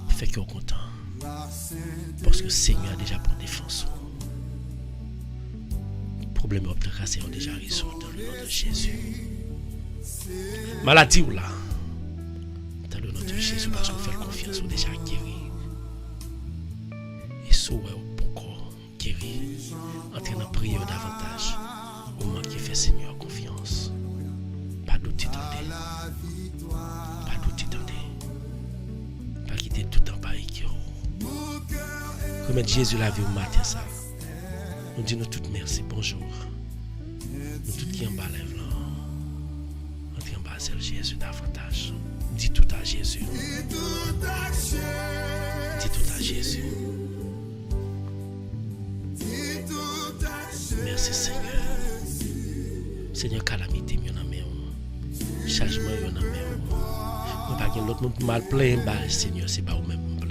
Fait que vous content. la sainte Parce que le Seigneur a déjà pris défense. Le problème de grâce est déjà résolu dans le nom de Jésus. Maladie ou là. Dans le nom de Jésus, parce qu'on fait confiance, on déjà guéri. Et sauver au pourquoi guéri. Entrer dans la prière davantage. Au moment qui fait Seigneur confiance. Pas douter, attendez. Pas douter, attendez. Pas quitter tout en pareil qui remettre Jésus la vie au matin ça. Nous disons toutes merci, bonjour. Nous toutes qui en bas lève là. Nous en bas c'est Jésus davantage. Dis tout à Jésus. Dis tout à Jésus. Dis tout à Jésus. Dis tout à Jésus. Merci Seigneur. Seigneur, calamité mieux dans mes changement mieux dans mes on pas qu'il l'autre monde mal plein bas Seigneur, c'est pas ou même plein.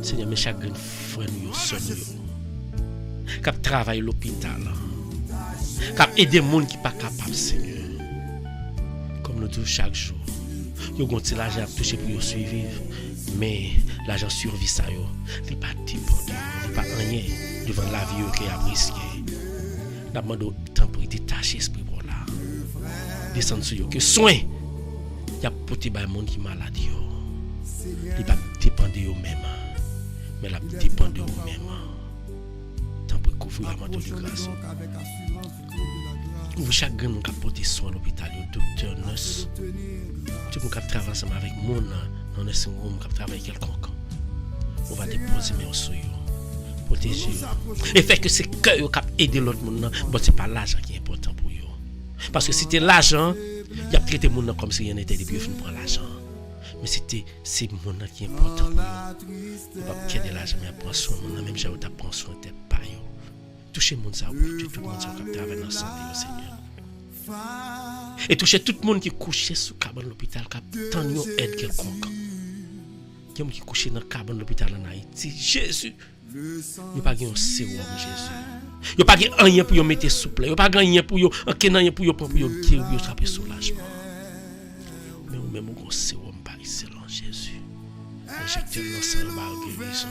Seigneur, mes chagrins frères nous seul qui travaille à l'hôpital. Qui aide les gens qui ne sont pas capables, Seigneur. Comme comme nous tous chaque jour. Yo gon ti l'argent à toucher pour yo suivre, mais l'argent survit ça yo. Il pas dépendre, il pas rien devant la vie qui a risqué. N'a demandé temps pour détacher esprit pour là. Descendre sur yo que soin. Y a porté ba monde qui malade yo. Il pas dépendre yo même, mais la dépend de vous même. Tant pour couvrir la manteau de grâce. Vous chaque grand nous qui porter soin à l'hôpital, docteur, nurse. Tout le monde qui travaille ensemble avec mon dans un room qui travaille quelconque. On va déposer mes sur eux, protéger eux. Et fait que c'est cœur qui aider l'autre monde, bon c'est pas l'argent qui est important pour eux. Parce que si c'était l'argent, il y a traité monde comme si rien n'était depuis il prend l'argent. Mais c'est monde qui est important pour eux. On va pas quitter l'argent mais prendre soin monde même j'ai ta prendre soin tête pas yo. Toucher monde ça tout le monde qui travaille dans la santé au Seigneur. Et toucher tout le monde qui est couché sous cabane de l'hôpital qui attend une aide quelconque. Qui est couché dans la cabane de l'hôpital en Haïti. Jésus, il n'y a pas de sérum Jésus. Il n'y a pas de rien pour mettre souple. Il n'y a pas de rien pour guérir, pour attraper soulagement. Mais vous même un sérum par excellence Jésus. Injectez dans sang par guérison.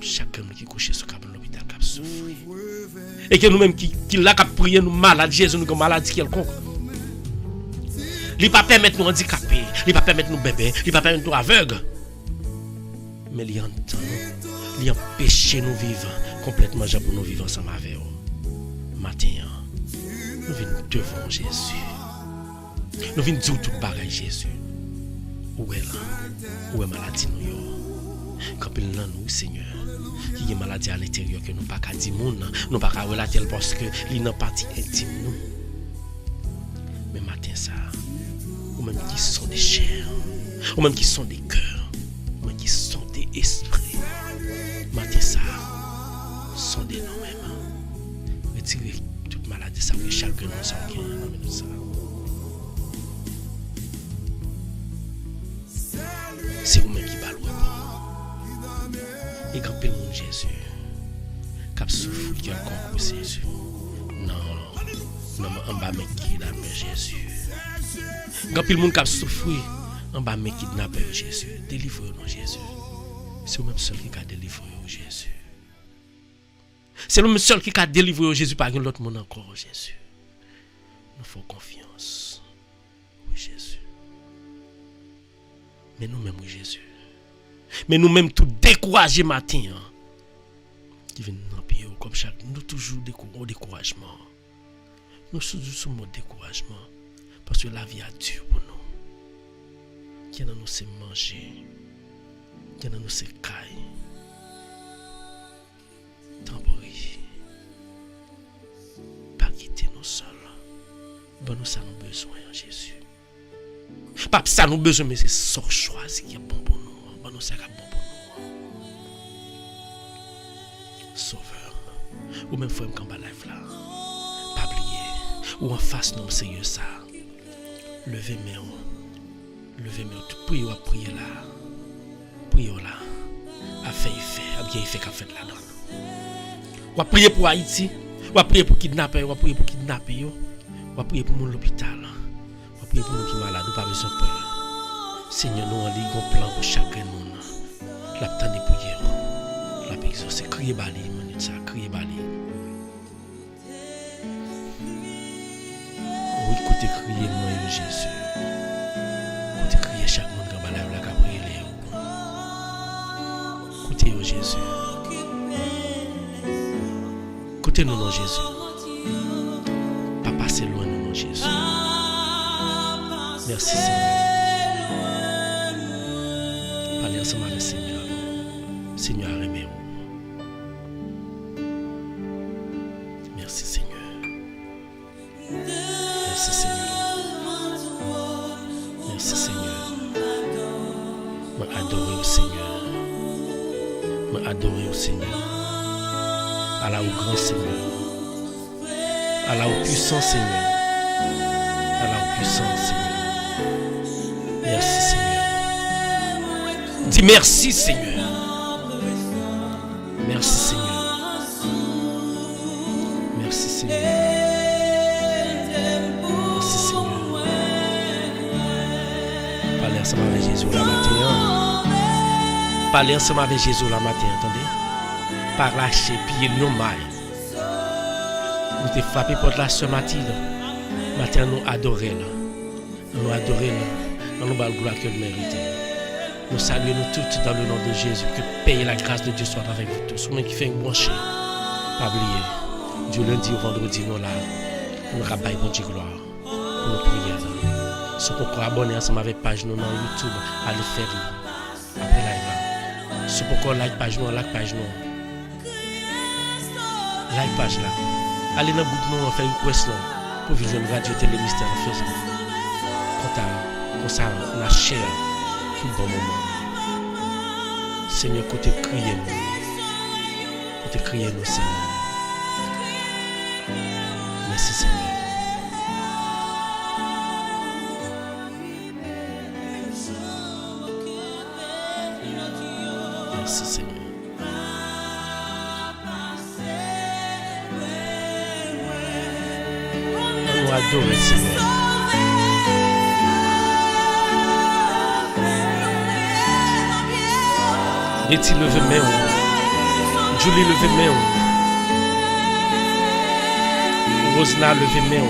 Chacun qui est couché sous cabane de l'hôpital qui a souffert. Et que nous-mêmes qui là qui prier nous malades, Jésus nous maladie quelconque. Il pas permettre nous handicapés, il pas permettre nous bébés, il pas permettre nous aveugles. Mais il entend nous, il empêche nous vivre complètement pour nous vivre ensemble avec eux. Matin, nous venons devant Jésus. Nous venons dire tout pareil Jésus. Où est là? Où est maladie nous? Quand il est là nous Seigneur. Qui est maladie à l'intérieur que nous pas qu'à dire nous pas qu'à relater parce que il n'a partie intime nous. Mais matin ça, ou même qui sont des chairs, ou même qui sont des cœurs, ou même qui sont des esprits. Matin ça, sont des noms même. Retirez toute maladie ça que chacun nous a gagné ça. C'est vous-même qui balle. Et quand le monde Jésus, cap souffre qui a concours Jésus. Non, en bas mais kidnapper Jésus. Quand le monde cap souffre en bas mais kidnapper Jésus. Délivrez-nous Jésus. C'est vous même seul qui a délivré Jésus. C'est le même seul qui a délivré Jésus par l'autre monde encore Jésus. Nous faut confiance. Oui Jésus. Mais nous-mêmes oui Jésus. Mais nous-mêmes tout découragés matin. Qui viennent dans le pied comme chaque nous toujours au découragement. Nous sommes sous mode découragement parce que la vie a dur pour nous. Qui dans nous c'est manger. Qui dans nous c'est caille. Temporis. Pas quitter nous seuls. Bon nous ça nous besoin Jésus. Pas ça nous besoin mais c'est sort choisi qui est bon pour nous. Nous c'est bon pour nous. Sauveur. Ou même frère quand life là. Pas oublier. Ou en face non Seigneur ça. Levez main. Levez main. Tout prier ou prier là. Prier là. A fait effet. A bien effet qu'a fait là dedans. Ou prier pour Haïti. Ou prier pour kidnapper. Ou prier pour kidnapper yo. Ou prier pour mon l'hôpital. Ou prier pour nous qui malade. Ou pas besoin de peur. Seigneur, nous avons un plan pour chacun de nous. La temps de prière. La paix, c'est crier bali, ça, crier bali. Oui, écoutez, crier moi, Jésus. Écoutez, crier chaque monde qui va la prier. Écoutez, Jésus. Écoutez, nous, non, Jésus. Pas passer loin, nous, non, Jésus. Merci, Seigneur. Parlez ensemble avec le Seigneur. Seigneur, aimez-vous. Merci, Seigneur. Merci, Seigneur. Merci, Seigneur. Je adore au Seigneur. Je adore au Seigneur. Allah au grand Seigneur. Allah au puissant Seigneur. Allah au puissant Seigneur. Merci, Seigneur. Dis merci Seigneur. Merci Seigneur. Merci Seigneur. Merci Seigneur. ensemble avec Jésus la matin. Parler ensemble avec Jésus la matin, entendez? Pas lâcher, piller lion maille. Nous te frappé pour la sœur Mathilde. Matin, nous adorer là. Nous adorer là. Nous bal gloire que le mérite. Nous saluons nous tous dans le nom de Jésus. Que paye la grâce de Dieu soit avec vous tous. Vous qui fait une branche. Pas oublier. Du lundi au vendredi, nous là. Nous rabaille pour Dieu gloire. Pour nos prières. Si vous pouvez abonner ensemble avec page nous dans YouTube, allez faire après live là. Si vous pouvez like page nous, like page nous. Like page là. Allez dans le groupe nous, on fait une request là. Pour vivre une radio télé mystère en faisant. Comme ça, on a cher tout bon moment. Seigneur, côté crier nous. Côté crier nous, Seigneur. Merci, Seigneur. Merci, Seigneur. On nous adore, Seigneur. Betty levez main. Julie levez main. Rosna levez main.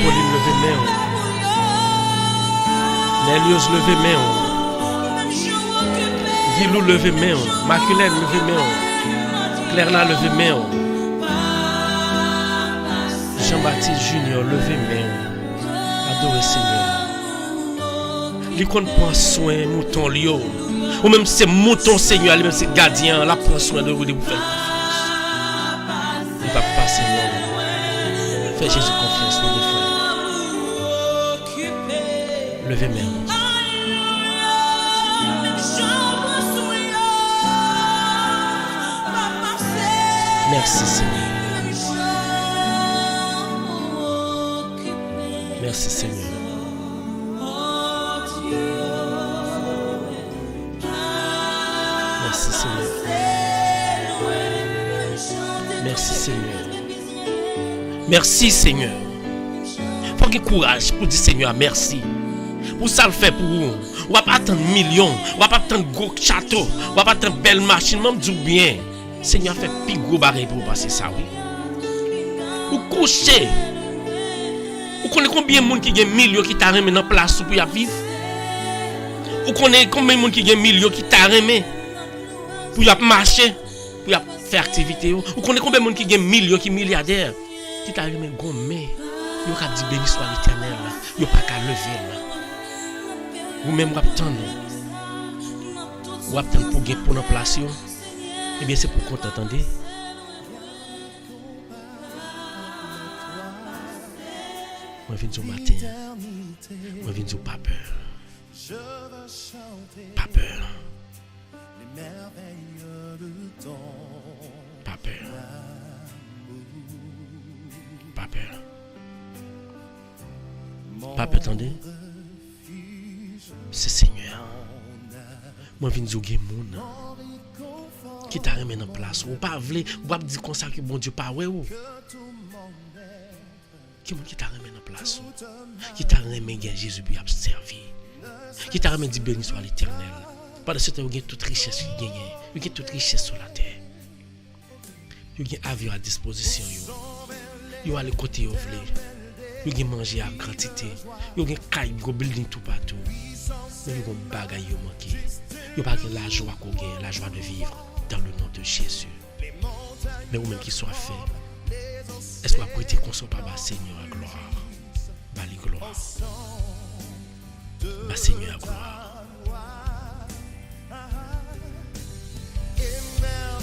Pauline levez main. Nelios levez main. Guilou levez main. Maculène levez main. Clairna levez main. Jean-Baptiste Junior levez main. Adorez Seigneur. Li kon prend soin mouton lio. Ou même c'est mouton Seigneur, lui même c'est gardien, la prend soin de vous de vous faire confiance. Il va passer non. Fais Jésus confiance dans les frères. Levez main. Merci Seigneur. Merci Seigneur. Merci Seigneur. Merci Seigneur. Merci Seigneur. Faut qu'il y ait courage pour dire Seigneur merci. Pour ça le fait pour vous. On va pas attendre millions, on va pas attendre gros château, on va pas attendre belle machine, même du bien. Seigneur fait plus gros baril pour passer ça oui. Ou coucher. Ou connaissez combien de monde qui gagne millions qui t'a remis dans place pour y vivre? Ou connaissez combien de monde qui gagne millions qui t'a remis pour y marcher, pour y faire activité? Ou connaissez combien de monde qui gagne millions qui milliardaires qui t'a remis gommé? Yo ka dit béni soit l'Éternel là, yo pas qu'à lever là. Ou même ou attendre. Ou attendre pour gagner pour dans place yo. Eh bien c'est pour qu'on t'entendez. Moi viens du matin. Moi viens du pas peur. Pas peur. Pas peur. Pas peur. Pas peur, attendez. C'est Seigneur. Moi viens du monde qui t'a remis en place. Ou pas vle, ou pas dire comme ça que bon Dieu pas ouais ou. Qui t'a remis en place. Qui t'a remis Jésus puis a servi. Qui t'a remis dit béni soit l'Éternel. Pendant ce temps, il y a toute richesse qui gagne. Il y a toute richesse sur la terre. Il y a un avion à disposition. Il y a les côtés où vous voulez. Il y a manger à quantité. Il y a un gros building tout partout. Mais il y a un bagage qui manque. Il y a la joie qu'on gagne, la joie de vivre dans le nom de Jésus. Mais vous-même qui soit fait, est-ce que vous prêtez qu'on soit pas bas Seigneur à gloire? Bali gloire. Bas Seigneur à gloire.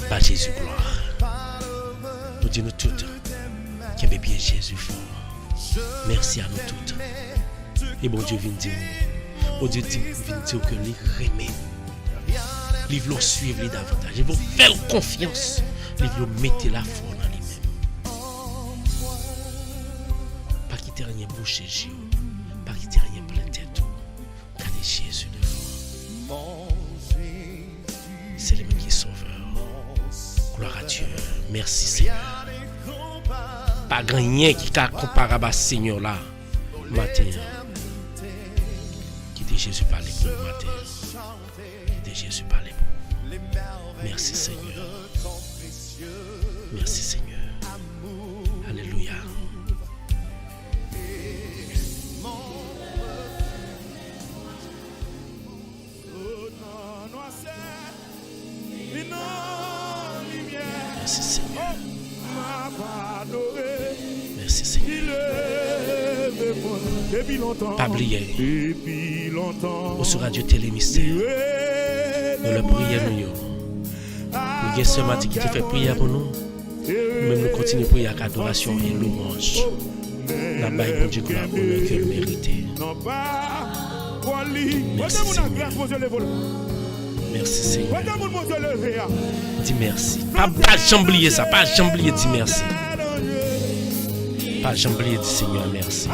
Bas Jésus gloire. Nous disons toutes qu'il y a bien Jésus fort. Merci à nous toutes. Et bon Dieu vient dire, bon Dieu vient dire que les remet. Les veulent suivre les davantage. Ils vont faire confiance. Les veulent mettre la foi dans lui-même. Pas quitter rien boucher Jésus. Pas quitter rien plein tête. Gardez Jésus devant. C'est lui-même qui est sauveur. Gloire à Dieu. Merci Seigneur. Pas grand rien qui est comparable à Seigneur là. Matin. Jésus parler pour nous matin. Quittez Jésus parler pour nous. Merci Seigneur. Merci Seigneur. Alléluia. Merci Seigneur. Merci Seigneur. Pas oublier. Au sur Radio Télé Mystère. Nous le prions nous. Nous avons ce matin qui te fait prier pour nous. Nous-mêmes nous continuons à prier avec adoration et louange. La baille bon Dieu gloire honneur que le mérité. Merci Seigneur. Merci Seigneur. Dis merci. Pas jamblier ça, pas jamblier dis merci. Pas jamblier dis Seigneur merci.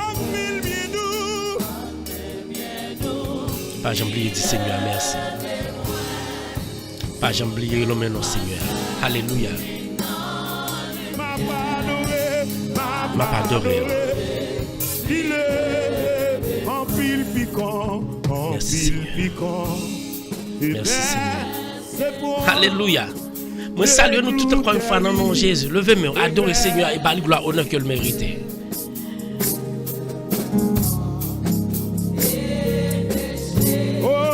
Pas jamblier dis Seigneur merci. Pas jamblier l'homme non Seigneur. Alléluia. M'a pas adoré. Merci Seigneur. Merci Seigneur. Alléluia. Moi salue nous tout encore une fois dans le nom de Jésus. Levez-moi, adorez Seigneur et bali gloire honneur que le mérite.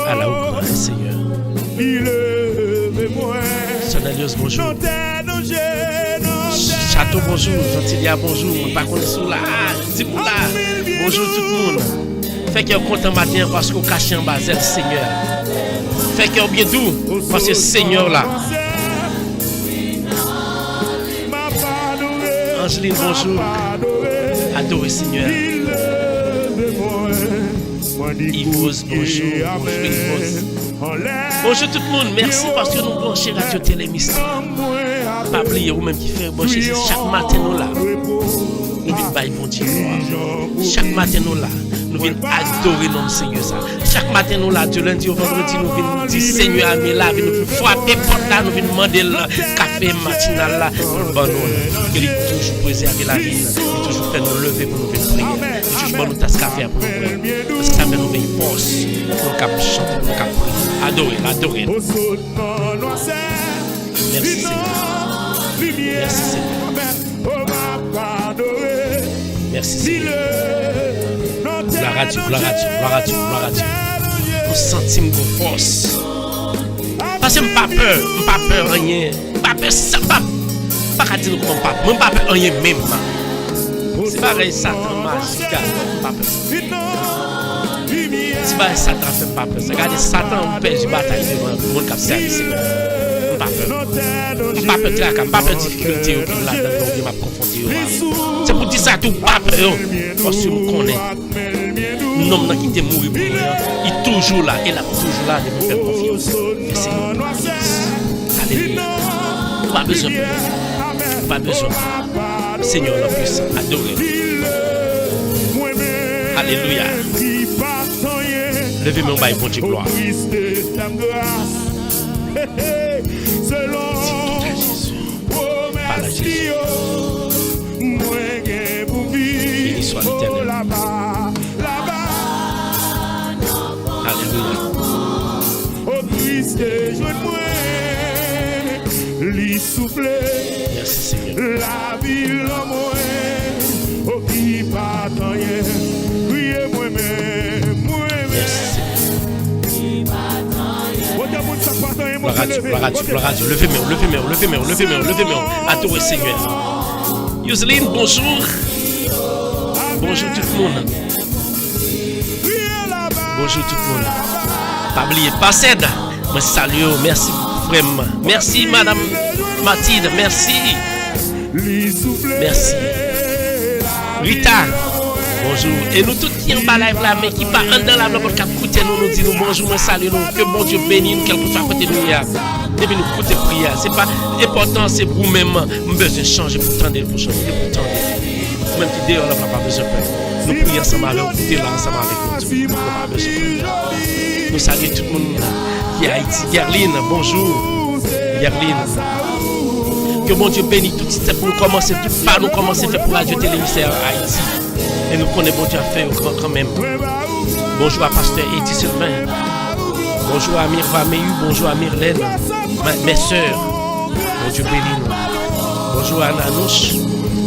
À la haute Seigneur. Sonalios bonjour. Château bonjour, Gentilia bonjour. Pas qu'on est sous là, dis pour là. Bonjour tout le monde. Fait qu'il est content matin parce qu'on cache en bas le Seigneur. Fait qu'il est bien doux parce que le Seigneur là. Angeline bonjour. Adorez Seigneur. Yvose bonjour. Bonjour Yvose. Bonjour tout le monde. Merci parce que nous branchez Radio Télé Mystère. Pas oublier ou même qui fait brancher chaque matin nous là. Nous venons bailler bon Dieu. Chaque matin nous là. Nous venons adorer notre Seigneur ça. Chaque matin nous là, du lundi au vendredi, nous venons dire Seigneur ami là, nous venons frapper porte là, nous venons demander le café matinal là pour le bon nous. Il est toujours préservé la vie, il est toujours fait nous lever pour nous venir prier. Il est toujours bon nous tasse café pour nous prier. Parce que ça fait nous venir force pour nous cap chanter, pour nous cap prier. Adorer, adorer. Merci Seigneur. Merci Seigneur. Merci Seigneur. Gloire à Dieu, gloire à Dieu, gloire à Dieu, gloire à Dieu. Nous sentons vos forces. Parce que je n'ai pas peur, rien. Je n'ai pas peur, ça ne pas dire comment je n'ai pas peur, rien même. C'est pareil, Satan magique, je n'ai pas peur. C'est pareil, Satan fait pas peur. Regardez, Satan perd la bataille devant le monde qui a servi Seigneur. Je n'ai pas peur. Je n'ai pas peur de la je n'ai pas peur de difficulté, je n'ai pas confronté. C'est pour dire ça, tout pas peur. Parce que je connais. L'homme qui était mort pour nous, il est toujours là, il est toujours là de nous faire confiance. Merci. Alléluia. Pas besoin. Pas besoin. Seigneur, la puissance, adorez. Alléluia. Levez-moi, bail, bon Dieu, gloire. Par la Jésus. Béni soit l'Éternel. Alléluia. Merci Seigneur. La ville en moi, au qui pas rien, priez moi-même, Merci Seigneur. Gloire à Dieu. Levez-moi. Adorez Seigneur. Yoseline, bonjour. Bonjour tout le monde. Bonjour tout le monde. Pas oublier, Passed. Moi salue, merci vraiment. Merci Madame Mathilde, merci. Merci. Rita, bonjour. Et nous tous qui en bas live là, mais qui pas dans la bloc cap écouter nous dit nous bonjour, nous salut nous, que bon Dieu bénisse nous, quel que soit côté nous là. Depuis nous écouter prière, c'est pas important, c'est pour même besoin de changer pour tendre pour changer pour tendre. Même qui dehors là pas besoin de nous prions ensemble avec vous, écouter là ensemble avec vous. Pas besoin. Nous saluons tout le monde qui est à Haïti. Gerline, bonjour. Gerline. Que mon Dieu bénisse tout ce pour nous commencer, tout pas nous commencer à faire pour Radio Télé Mystère à Haïti. Et nous connaissons bon Dieu à faire quand même. Bonjour à Pasteur Eddie Sylvain. Bonjour à Mirva Meyu. Bonjour à Myrlène. Mes sœurs. Bon Dieu bénis nous. Bonjour à Nanouche.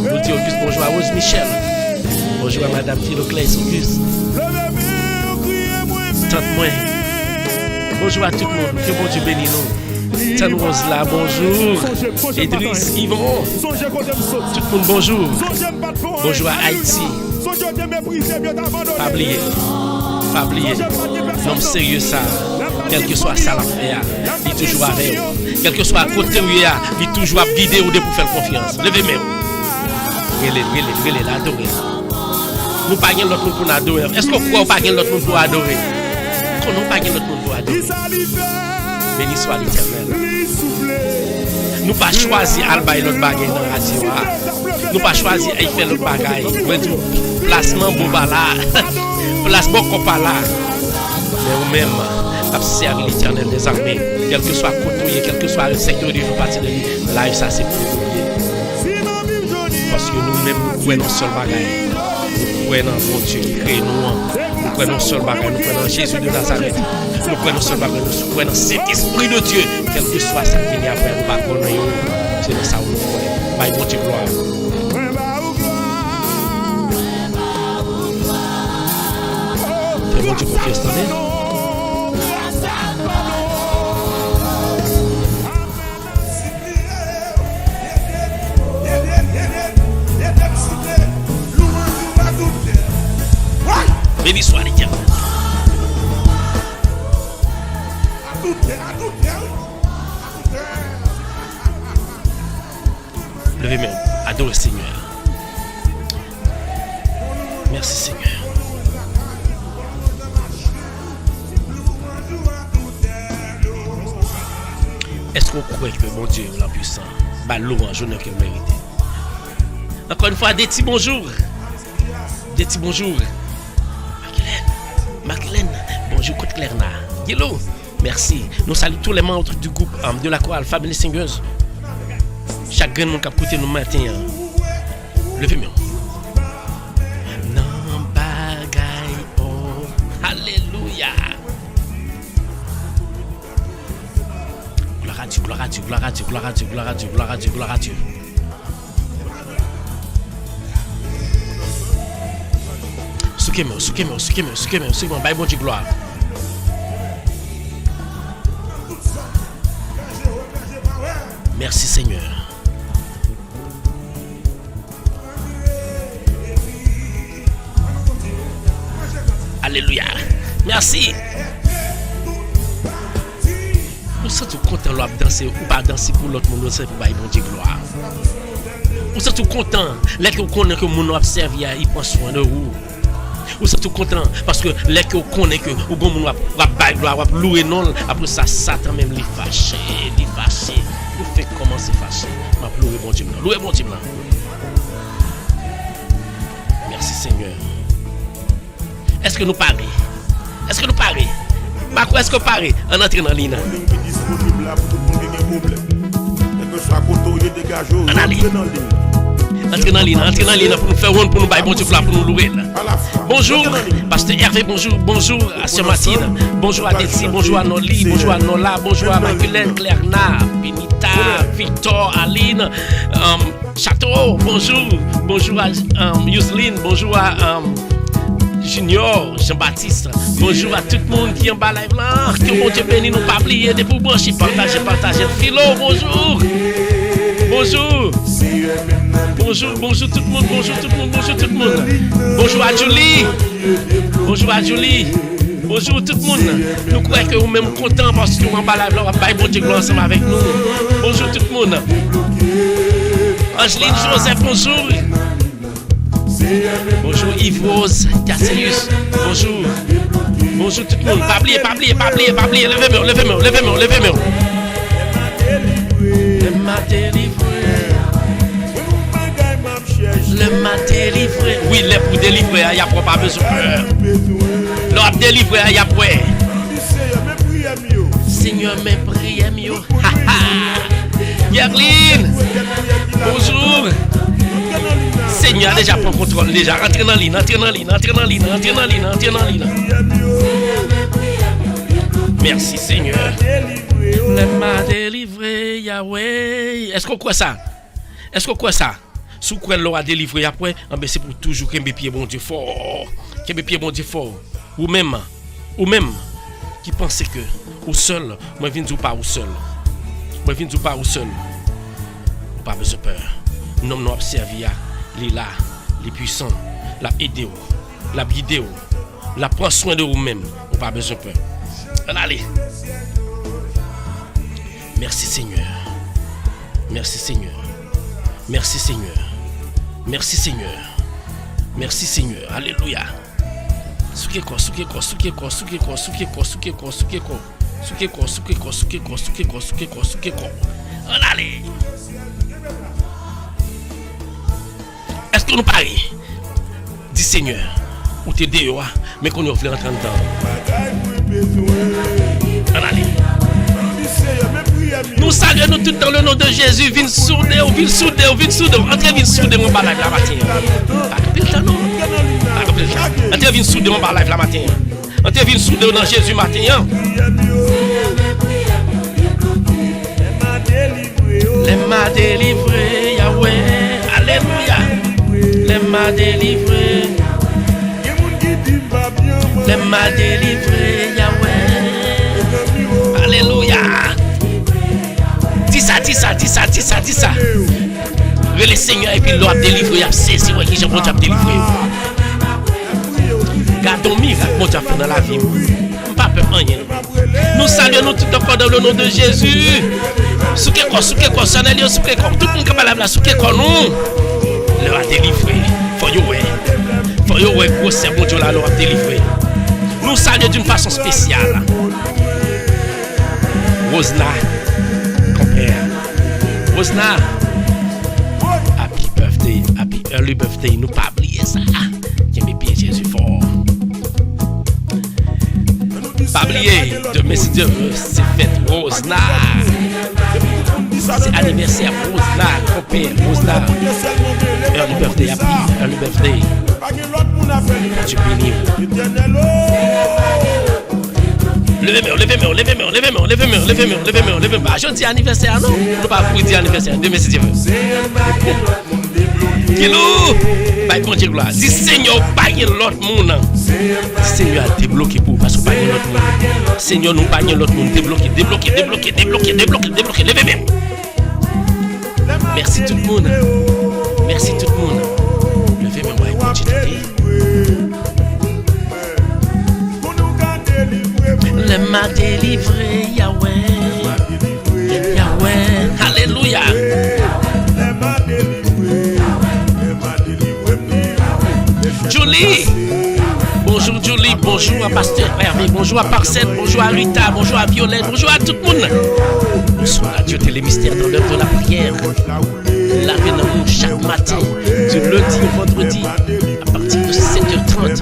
Lottie Auguste. Bonjour à Rose Michel. Bonjour à Madame Philoclès Auguste. Tante moi. Bonjour à tout le monde. Que bon Dieu bénis nous. Tante Rose là, bonjour. Idriss, Yvon. Tout le monde, bonjour. Bonjour à Haïti. Pas oublier. L'homme sérieux ça. Quel que soit ça l'affaire, il est toujours avec vous. Quel que soit à côté où il est, il est toujours à guider ou de pour faire confiance. Levez-moi. Relez, adorez. Nous pas l'autre monde pour adorer. Est-ce qu'on croit pas l'autre monde pour adorer? Qu'on n'a pas l'autre monde pour adorer. Béni soit l'Éternel. Nous pas choisi Alba et l'autre bagaille dans la radio. Nous pas choisi à faire l'autre bagaille. Placement Bobala. Placement Kopala. Mais nous-mêmes, nous servons l'Éternel des armées. Quel que soit côté, quel que soit le secteur de nous partir de lui, live ça c'est pour nous. Parce que nous-mêmes, nous croyons seul bagaille. Nous croyons en bon Dieu qui crée nous. Nous croyons seul bagaille. Nous croyons en Jésus de Nazareth. Nous croyons seul bagaille. Nous croyons en Saint-Esprit de Dieu. Quel que soit ça qui vient après, nous ne connaissons pas. C'est dans ça où nous croyons. Bye, bon Dieu, gloire. Fais bon Dieu confiance, attendez. Béni soit l'Éternel. Levez-moi, adorez le Seigneur. Merci Seigneur. Est-ce qu'on croit que mon Dieu est puissant? Bah louange, honneur qu'il mérite. Encore une fois, des petits bonjours. Des petits bonjours. Maclène, bonjour Côte Clerna. Hello, merci. Nous saluons tous les membres du groupe de la chorale Family Singers. Chaque grain de monde qui a écouté nous matin. Levez-moi. Non bagaille, oh, alléluia. Gloire à Dieu, gloire à Dieu, gloire à Dieu, gloire à Dieu, gloire à Dieu, gloire à Dieu, gloire à Dieu. Soukez-moi, bye bon Dieu gloire. Merci Seigneur. Alléluia. Merci. Nous sommes contents de danser ou pas danser pour l'autre monde, c'est pour bye bon Dieu gloire. Nous sommes contents, les qui connaissent que mon observe, il prend soin de vous. Ou c'est tout content parce que les que connaît que ou bon moun va bailler gloire va louer non après ça Satan même les fâché nous fait commencer fâché m'a louer bon Dieu là. Merci Seigneur. Est-ce que nous parler? Bah quoi est-ce que parler en entrant dans l'île? Entrez dans l'île pour nous faire rond pour nous bailler bon Dieu pour nous louer. Bonjour, Pasteur Hervé, bonjour à Sœur Mathilde, bonjour à Delcy, bonjour à Noli, bonjour à Nola, bonjour à Maculène, Clerna, Benita, Victor, Aline, Château, bonjour à Yuseline, bonjour à Junior, Jean-Baptiste, bonjour à tout le monde qui est en bas live là, que bon Dieu bénisse nous pas oublier de pour brancher, partager. Philo, bonjour tout le monde, bonjour à Julie, bonjour tout le monde. Nous croyons que vous-même contents parce que vous en bas la gloire, bon Dieu gloire ensemble avec nous. Bonjour tout le monde. Angeline Joseph, bonjour. Bonjour Yves Rose, Cassius, bonjour tout le monde. Pas oublier, levez-moi. Le m'a délivré. Oui, il est pour délivrer, il n'y a pas besoin. L'on a délivré, il y a pas. Seigneur, mes prières mieux. Yerline, bonjour. Seigneur a déjà pris contrôle, déjà rentré dans l'île, rentré dans l'île, rentré dans l'île, rentré dans l'île, rentré dans l'île. Merci Seigneur. Le m'a délivré, Yahweh. Est-ce qu'on croit ça? Est-ce qu'on croit ça? Sous quoi l'on a délivré après, c'est pour toujours que mes pieds bon Dieu fort. Que mes pieds bon Dieu fort. Ou même qui pensait que ou seul, moi viens ou pas ou seul. Moi viens ou pas ou seul. Ou pas besoin de peur. Nous nous observer les là, les puissants, la aider, la guider, la prendre soin de vous-même. Ou pas besoin de peur. Allez. Merci Seigneur. Merci Seigneur. Merci Seigneur. Merci Seigneur. Merci Seigneur. Alléluia. Soukeko. Allez. Est-ce que nous parlons? Dis Seigneur, ou t'es dehors, mais qu'on offre rentrer dedans. Allez. Nous saluons nous tout dans le nom de Jésus. Viens souder. Entrez, viens souder mon live la matin. Entrez, viens souder mon live la matin. Entrez, viens souder dans Jésus matin. Les m'a délivré, Yahweh. Alléluia. Les m'a délivré. Les m'a délivré, Yahweh. Alléluia. Dis ça. Le Seigneur et puis l'on a délivré, il a saisi, ouais, qui j'ai bon Dieu a délivré. Gardons miracle, bon Dieu a fait dans la vie. Pas peur rien. Nous saluons tout encore dans le nom de Jésus. Soukeko, tout le monde qui parle là, soukeko nous. L'on a délivré. Faut y ouais, gros c'est bon Dieu là, l'on a délivré. Nous saluons d'une façon spéciale. Rosna. Rosna, happy early birthday, nous pas oublier ça. Qui mes pieds Jésus fort. Pas oublier, demain c'est Dieu, c'est fête Rosna. C'est anniversaire Rosna, compère Rosna. Early birthday, early birthday. Tu bénis. Levez-moi. Je dis anniversaire, non? Je ne pas vous dire anniversaire. Demain, si Dieu veut. Kilo, bon Dieu gloire. Dis Seigneur, pas l'autre monde. Seigneur a débloqué pour parce que pas l'autre monde. Seigneur, nous pas l'autre monde. Débloqué. Levez-moi. Merci tout le monde. Levez-moi, Le m'a délivré, Yahweh. Alléluia. Julie. Bonjour Julie, bonjour à Pasteur Hervé, bonjour à Parcelle, bonjour à Rita, bonjour à Violette, bonjour à tout le monde. Bonsoir à Dieu Télémystère dans l'heure de la prière. Lavez-nous chaque matin, du lundi au vendredi, à partir de 7h30.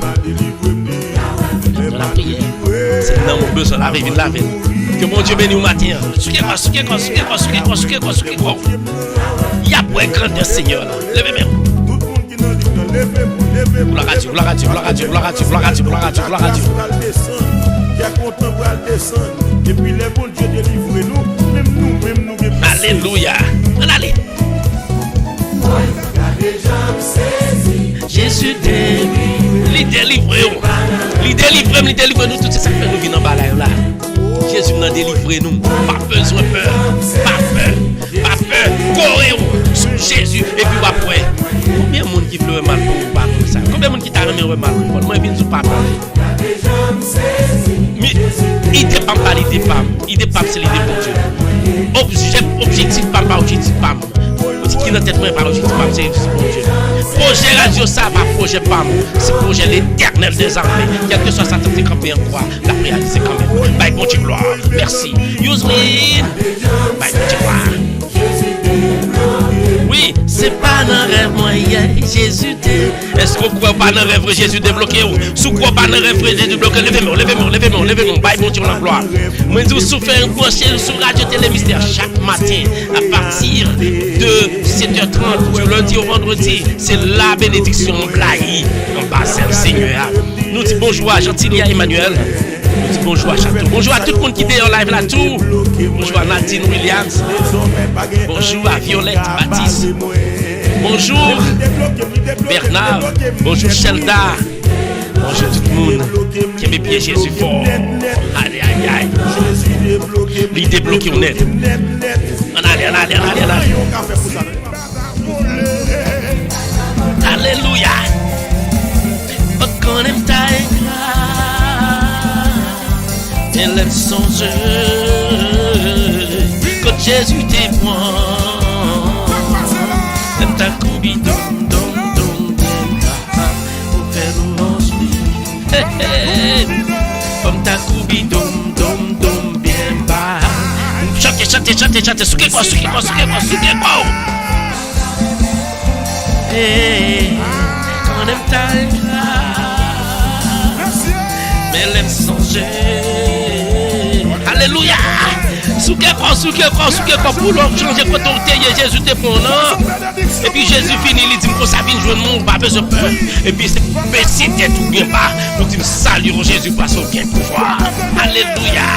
Dans la prière. C'est dans mon besoin, laver. Que mon Dieu bénisse au matin. Soukeko. Il y a pour un grand Seigneur là. Levez-moi. Gloire à Dieu. Alléluia. Allez. Jésus délivre nous tout ça fait nous venir en bas là. Jésus nous a délivré nous. Pas besoin de peur. Pas peur. Correz sous Jésus et puis après. Combien de monde qui pleure mal pour pas comme ça? Combien de monde qui t'a remis mal pour moi viens sur papa. Mais il dépend pas l'idée femme. Il dépend c'est l'idée pour Dieu. Objectif papa, objectif femme. Qui dans tête moi pas objectif femme c'est pour Dieu. Projet radio ça pas projet PAM, c'est projet l'éternel des armées. Quel que soit sa tête campé en croix, la réaliser quand même. Bye bon Dieu gloire. Merci. Yusrine. Bye bon Dieu gloire. Oui, c'est pas dans rêve moi hier, Jésus t'est. Est-ce qu'on croit pas dans rêve Jésus débloqué? Si on croit pas dans rêve Jésus débloqué, levez-moi, bye bon Dieu l'emploi. Moi je vous fais un branché sur Radio Télé Mystère chaque matin à partir de 7h30 du lundi au vendredi. C'est la bénédiction Blahi en bas le Seigneur. Nous disons bonjour à Gentilia Emmanuel. Nous disons bonjour à Château. Bonjour à tout le monde qui est en live là tout. Bonjour à Nadine Williams. Bonjour à Violette Baptiste. Bonjour Bernard. Bonjour Shelda. Bonjour tout le monde qui aime bien Jésus fort. Aïe aïe aïe. Il débloqué on est. Allez. Alléluia. Quand même ta et l'aime songer quand Jésus t'éprend l'aime ta combi dom pour faire louange comme ta combi dom bien bas chantez souquez quoi quand même ta mais l'aime songer. Alléluia. Souke quoi pour l'homme changer quand on t'est Jésus te prend non. Et puis Jésus finit il dit qu'on s'avine jouer non pas besoin peur. Et puis c'est baisser tête ou bien pas pour dire salut Jésus passe au bien pouvoir. Alléluia.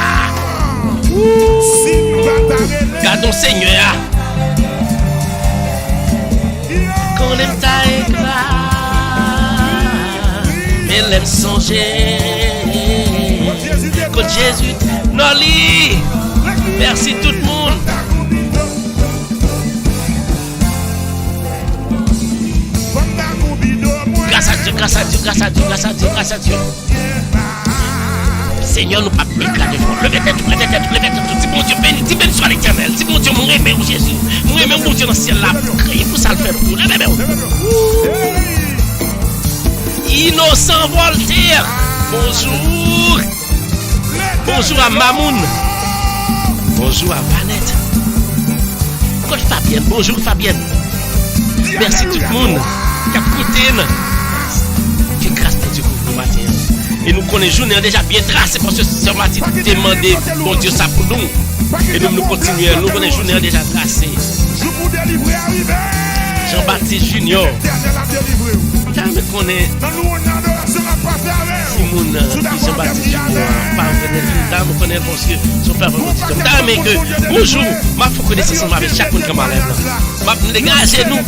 Gardons Seigneur. Quand l'aime ta éclat mais l'aime songer. Quand Jésus Noli. Merci tout le monde. Grâce à Dieu. Seigneur, nous pas plus qu'à devant. Levez tête. Dis bon Dieu, béni soit l'Éternel. Dis bon Dieu, mon aimé ou Jésus. Mon aimé mon Dieu dans le ciel là. Criez pour ça le faire pour vous. Innocent Voltaire. Bonjour. Bonjour à Mamoun. Bonjour à Vanette. Coach Fabienne. Bonjour Fabienne. Merci tout le monde qui a écouté. Que grâce pour Dieu pour nous matin. Et nous connaissons journée déjà bien tracée parce que ce matin demandé bon Dieu ça pour nous. Et nous continuons. Nous connaissons journée déjà tracée. Jean-Baptiste Junior. Ça me connaît. Simone Jean-Baptiste Junior. Pas me connaît parce que son père me dit. Mais que bonjour, ma faut connaître ça avec chaque monde qui m'a lève là. M'a dégager nous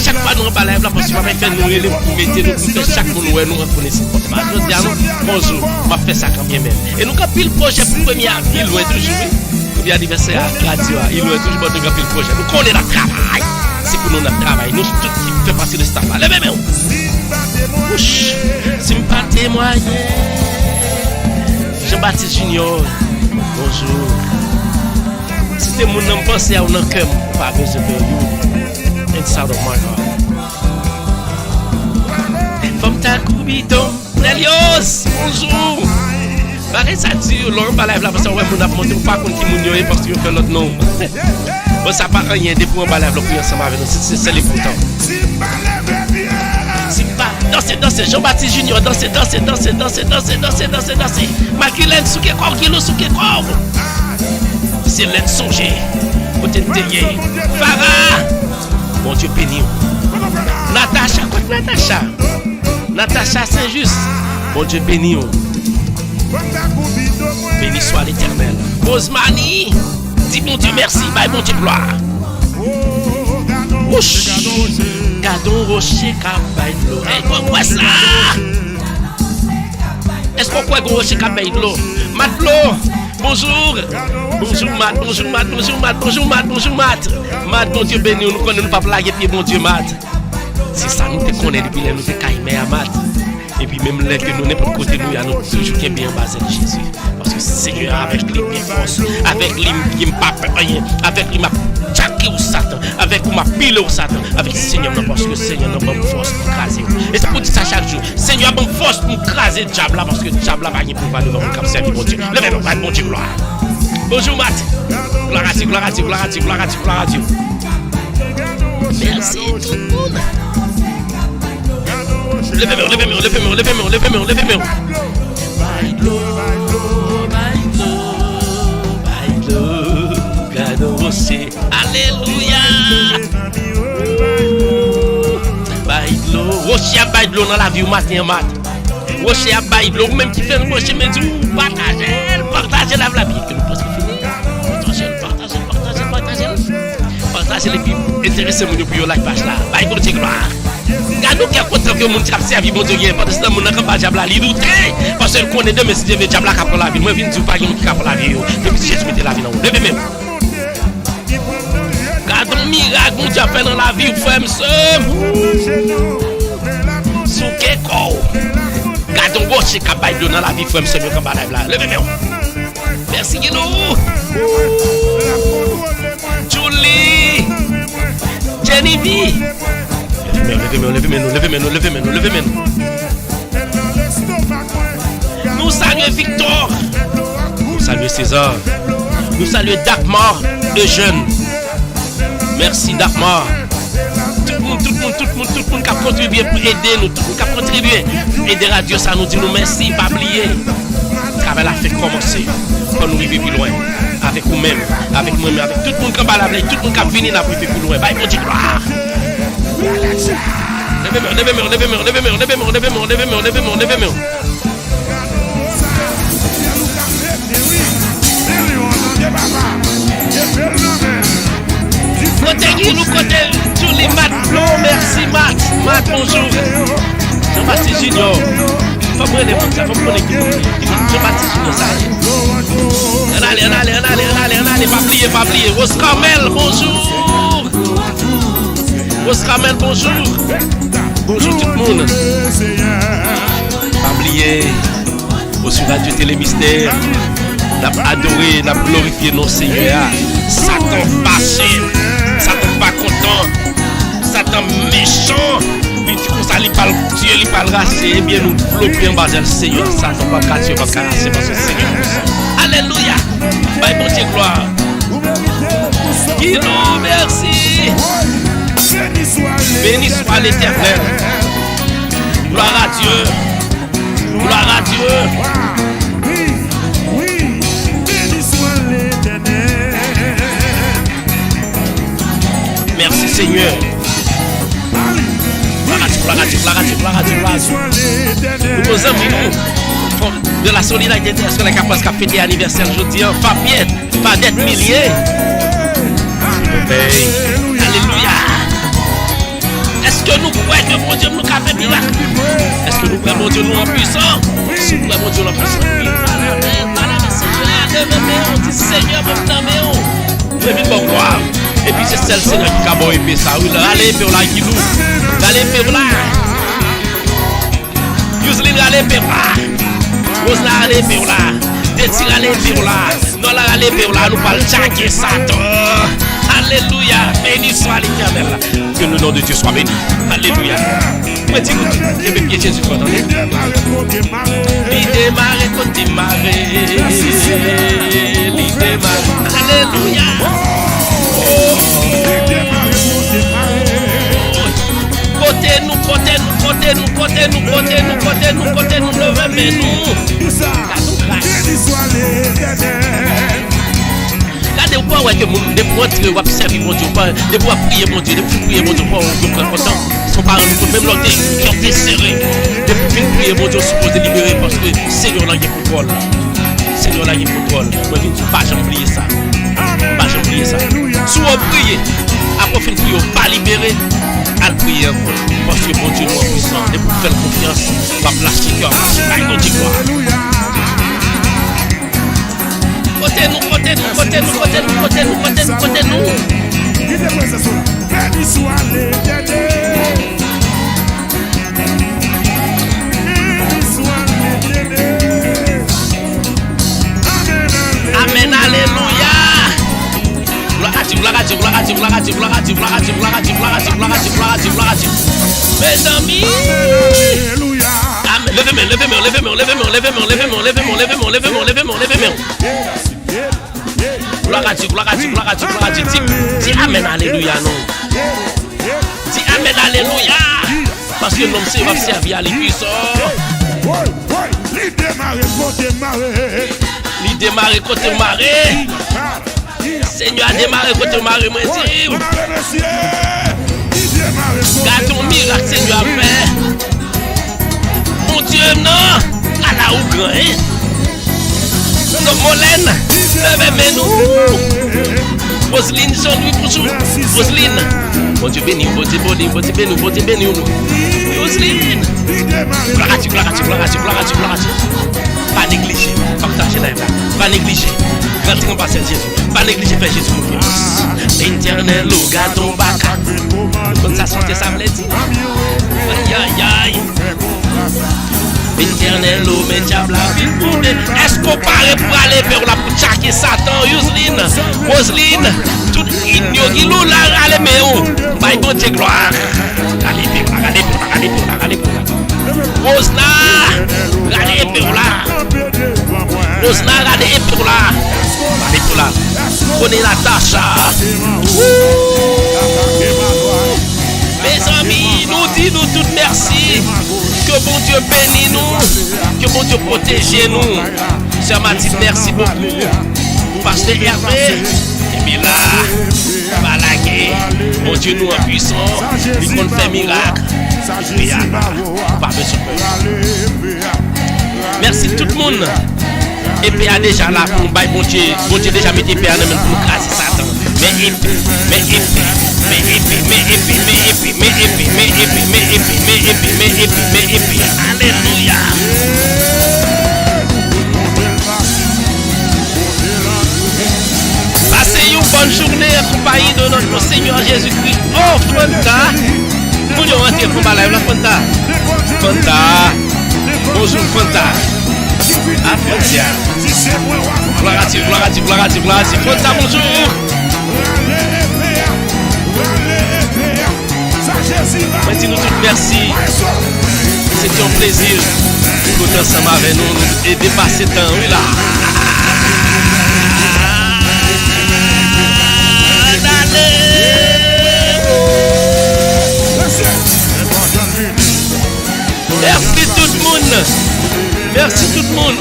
chaque fois nous en lève là parce que m'a fait nous les pour mettre nous pour chaque monde nous reconnaissons. Je dis à nous bonjour, m'a fait ça quand bien même. Et nous quand pile projet pour premier avril loin toujours. Pour anniversaire à radio, il loin toujours de pile projet. Nous connaît la travail. C'est pour nous notre travail. Nous tout qui fait partie de ce travail. Levez-moi. Si me pas témoigner. Jean-Baptiste Junior. Bonjour. Si t'es mon nom pensé à un cœur, pas besoin de you. Inside of my heart. Femme ta coubidon. Nelios. Bonjour. Pareil ça dure. L'on pas live là parce que ouais mon a monté pas contre qui mon yo parce que fait l'autre nom. Bon ça pas rien depuis on va live là pour ensemble avec nous. C'est l'important. Dansez, Jean-Baptiste Junior, dansez. Maquilène, souke quoi, kilo, souke quoi. C'est l'aide songer. Côté de Théier. Farah. Bon Dieu béni. Natacha, quoi Natacha? Natacha Saint-Just. Bon Dieu béni. Béni soit l'Éternel. Rosemary. Dis bon Dieu merci, bye bon Dieu gloire. Ouch. Gadon rocher kabay de l'eau. Eh, quoi ça? Est-ce qu'on croit que rocher kabay de l'eau? Matlo, bonjour. Bonjour Matt. Matt, bon Dieu béni, nous connaissons pas blaguer, puis bon Dieu Matt. C'est ça, nous te connaissons depuis nous te caïmé à Matt. Et puis même là que nous n'importe côté nous, nous toujours qui est bien basé de Jésus. Parce que Seigneur avec lui bien force, avec lui qui me pas rien, avec lui m'a tchaké au Satan, avec lui m'a pilé au Satan, avec Seigneur non parce que Seigneur n'a pas force pour craser. Et c'est pour dire ça chaque jour. Seigneur a bonne force pour craser le diable là parce que le diable là va rien pouvoir devant nous comme servir bon Dieu. Levez-nous pas bon Dieu gloire. Bonjour Matt. Gloire à Dieu. merci tout le monde. Levez-moi. Bailo, alléluia. Bailo, Rocher a bailo dans la vie au matin. Rocher a bailo, même qui fait le rocher, mais du partagez la vie que nous pensons finir. Partagez les puis intéressez-vous depuis la page là. Bailo de gloire. Nous qui sommes contents que nous avons servi mon Dieu, parce que nous n'avons pas diable à l'idouter. Parce que nous connaissons demain si Dieu veut diable à prendre la vie. Moi, je ne dis pas qu'il y a pour la vie. Depuis Jésus mettait la vie dans nous. Levez-moi. Gardons miracle, mon Dieu fait dans la vie, frère, monsieur. Soukeko. Gardons gauche et cabaye dans la vie, frère, monsieur, comme la là. Levez-moi. Merci, Guido. Julie. Jenny. Levez-moi. Nous saluons Victor. Nous saluons César. Nous saluons Dagmar, Eugène. Merci Dagmar. Tout le monde qui a contribué pour aider nous. Tout le monde qui a contribué pour aider Radio, ça nous dit nous merci, pas oublier. Le travail a fait commencer. Quand nous arrivons plus loin. Avec nous-mêmes, avec nous-mêmes, avec tout le monde qui a balayé, tout le monde qui a venu là pour arriver plus loin. Bye, mon Dieu, gloire. Levez-moi. Côté nous côté tous les Matt. Merci Matt, bonjour. Jean-Baptiste Junior. Faut prendre les gens, faut prendre l'équipe. Jean-Baptiste Junior, ça y est. Allez, pas plier. Rose Carmel, bonjour. Rose Carmel, bonjour. Bonjour tout le monde. Pas oublier. Sur Radio Télé Mystère. N'a adoré, n'a glorifié nos Seigneurs. Satan passé, Satan pas content, Satan méchant. Puis du coup ça lui parle Dieu, lui parle rassé. Eh bien nous flopper en bas le Seigneur. Satan pas casser, pas carasser parce que Seigneur. Alléluia. Bye bon Dieu gloire. Guido, merci. Béni soit l'Éternel. Gloire à Dieu. Gloire à Dieu. Merci Seigneur. Gloire à Dieu. Nous nos amis de la solidarité sur les capables qui a fêté anniversaire aujourd'hui. Fadette Millier. Alléluia. Est-ce que nous croyons que mon Dieu nous a fait miracle? Est-ce que nous croyons mon Dieu nous en puissant? Si nous croyons mon Dieu nous en puissant. Seigneur, bon gloire. Et puis c'est celle Seigneur qui a bon épée ça. Oui, allez pour la qui nous. Allez pour là. Yuslin allez pour là. Rose là allez pour là. Détire allez pour là. Non là allez pour là. Nous parlons Jacques et Satan. Alléluia. Béni soit l'Éternel. Que le nom de Dieu soit béni. Alléluia. Moi dis je vais pied Jésus quand on est. L'idémarre côté marée. L'idémarre. Alléluia. Côté nous, levez-nous. Regardez ou pas, ouais, que des fois, tu vas servir mon Dieu, des fois, prier mon Dieu, depuis prier mon Dieu, pour nous content. Ils sont pas rendus même l'autre qui ont été serrés. Depuis prier mon Dieu, supposé libérer parce que Seigneur là, il y a contrôle. Seigneur là, il y a contrôle. Moi, je ne dis pas, j'ai oublié ça. Pas j'ai oublié ça. Si on prie, après fin prier, pas libéré, à prier encore. Parce que mon Dieu est puissant. Et pour faire confiance, pas plastique, pas une autre gloire. Côté nous. Amen, alléluia. Gloire à Dieu. Mes amis. Amen. Levez-moi. Gloire à Dieu. Dis amen, alléluia, non. Amen, alléluia. Parce que l'homme c'est va servir à l'église. Il démarre côté marée. Seigneur a démarré côté marée, moi dis. Garde ton miracle, Seigneur a fait. Mon Dieu, non. À la ou grand, hein. Donc, Molène, levez-nous. Roselyne, Jean-Louis, bonjour. Roselyne. Bon Dieu béni, bon Dieu béni, bon Dieu béni, bon Dieu béni. Roselyne. Gloire à Dieu, gloire à Dieu, gloire à Dieu, gloire à Dieu, gloire à Dieu. Pas négliger, partager la vie. Pas négliger. Rentrer en bas Jésus. Pas négliger faire Jésus confiance. L'éternel, le gâteau bac. Comme ça santé, ça me l'a dit. Aïe, aïe, aïe. Éternel, l'eau, mais diable, la vie pour nous. Est-ce qu'on paraît pour aller vers la pour tchaquer Satan, Roselyne, Roselyne, tout ignorant, là, allez, mais où? Bye, bon Dieu, gloire. Allez, allez, allez, allez, Rosna, allez, pour là. Rosna, allez, pour là. Allez, pour là. Prenez la tâche. Mes amis, nous disons tout merci. Que bon Dieu bénisse nous. Que bon Dieu protège nous. Sœur Mathilde, merci beaucoup. Pasteur Hervé. Et bien là, Balaguer. Bon Dieu nous en puissant. Il compte faire miracle. Et puis, pas besoin. Merci tout le monde. Et puis, déjà là, pour nous, bon Dieu déjà mis des pères pour nous casser Satan. Alléluia. Passez une bonne journée accompagnée de notre Seigneur Jésus-Christ. Oh, Fanta. Vous nous rentrez pour ma live, la Fanta. Fanta. Bonjour, Fanta. Ah, Fanta. Gloire à Dieu, gloire à Dieu, gloire à Dieu, gloire à Dieu. Fanta, bonjour. Merci-nous toutes, merci. C'était un plaisir de côté ensemble avec nous et dépasser le temps. Oui, là. Merci tout le monde. Merci tout le monde.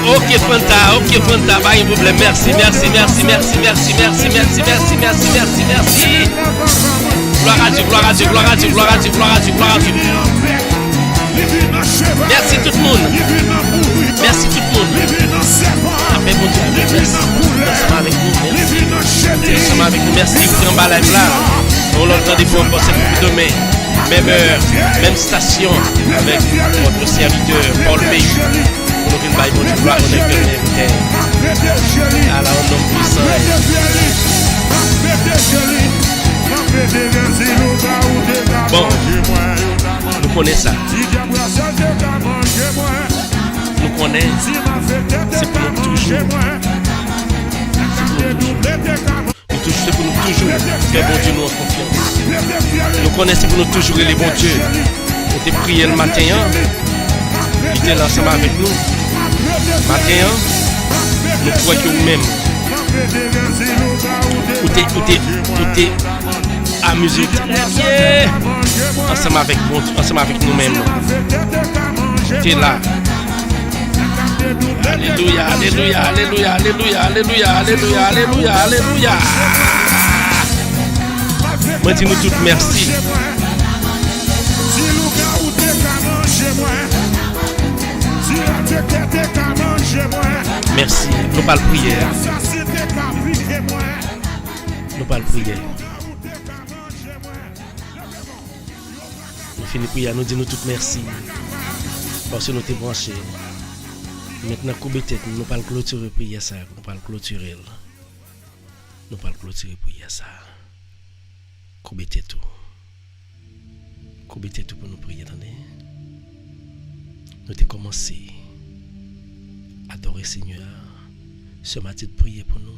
Ok Fanta, pas de problème. Merci. Gloire à Dieu. Merci tout le monde. Merci. Amen, bon Dieu, merci. Ensemble avec nous, merci. Écoutez en bas live là. On l'entend des fois pour cette demain. Même heure, même station avec votre serviteur Paul Pays. Pour nous faire une gloire, on est bien. Alors, un homme puissant. Bon, nous connaissons ça. Nous connaissons. C'est pour nous toujours. C'est pour nous toujours faire bon Dieu nous en confiance. Nous connaissons pour nous toujours les bons dieux. On t'a prié le matin, il était là ensemble avec nous. Matin, nous croyons que nous-mêmes, nous t'es amusé ensemble avec nous-mêmes. Tu es là. Alléluia. Moi dis-nous toutes merci. Merci. Nous pas le prière. Nous finissons prière. Nous disons toutes merci. Parce que nous t'es branchés. Maintenant, couper tête, nous pas le clôturer prière ça. Nous pas le clôturer. Nous pas le clôturer prière ça. Couper tête tout. Couper tête tout pour nous prier. Attendez. Nous t'ai commencé à adorer Seigneur. Ce matin de prier pour nous.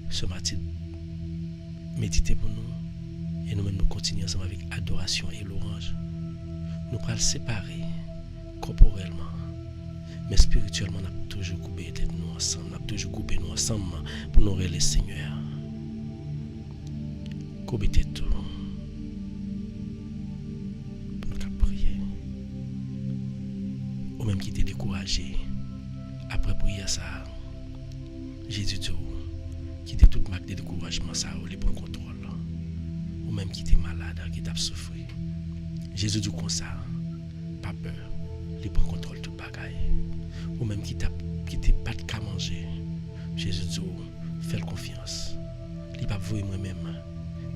Ce matin méditer pour nous. Et nous-mêmes nous continuons ensemble avec adoration et louange. Nous allons le séparer corporellement. Mais spirituellement, nous avons toujours coupé tête nous ensemble. Nous avons toujours coupé nous ensemble pour nous relayer Seigneur. qu'on mette tout. Pour nous prier. Ou même qui était découragé. Après prier ça, Jésus dit, qui était toute marque de découragement, ça, il prend contrôle. Ou même qui était malade, qui t'a souffert. Jésus dit comme ça, pas peur, il prend contrôle de toute bagaille. Ou même qui était pas de qu'à manger. Jésus dit, fais confiance. Il pas vouer moi-même.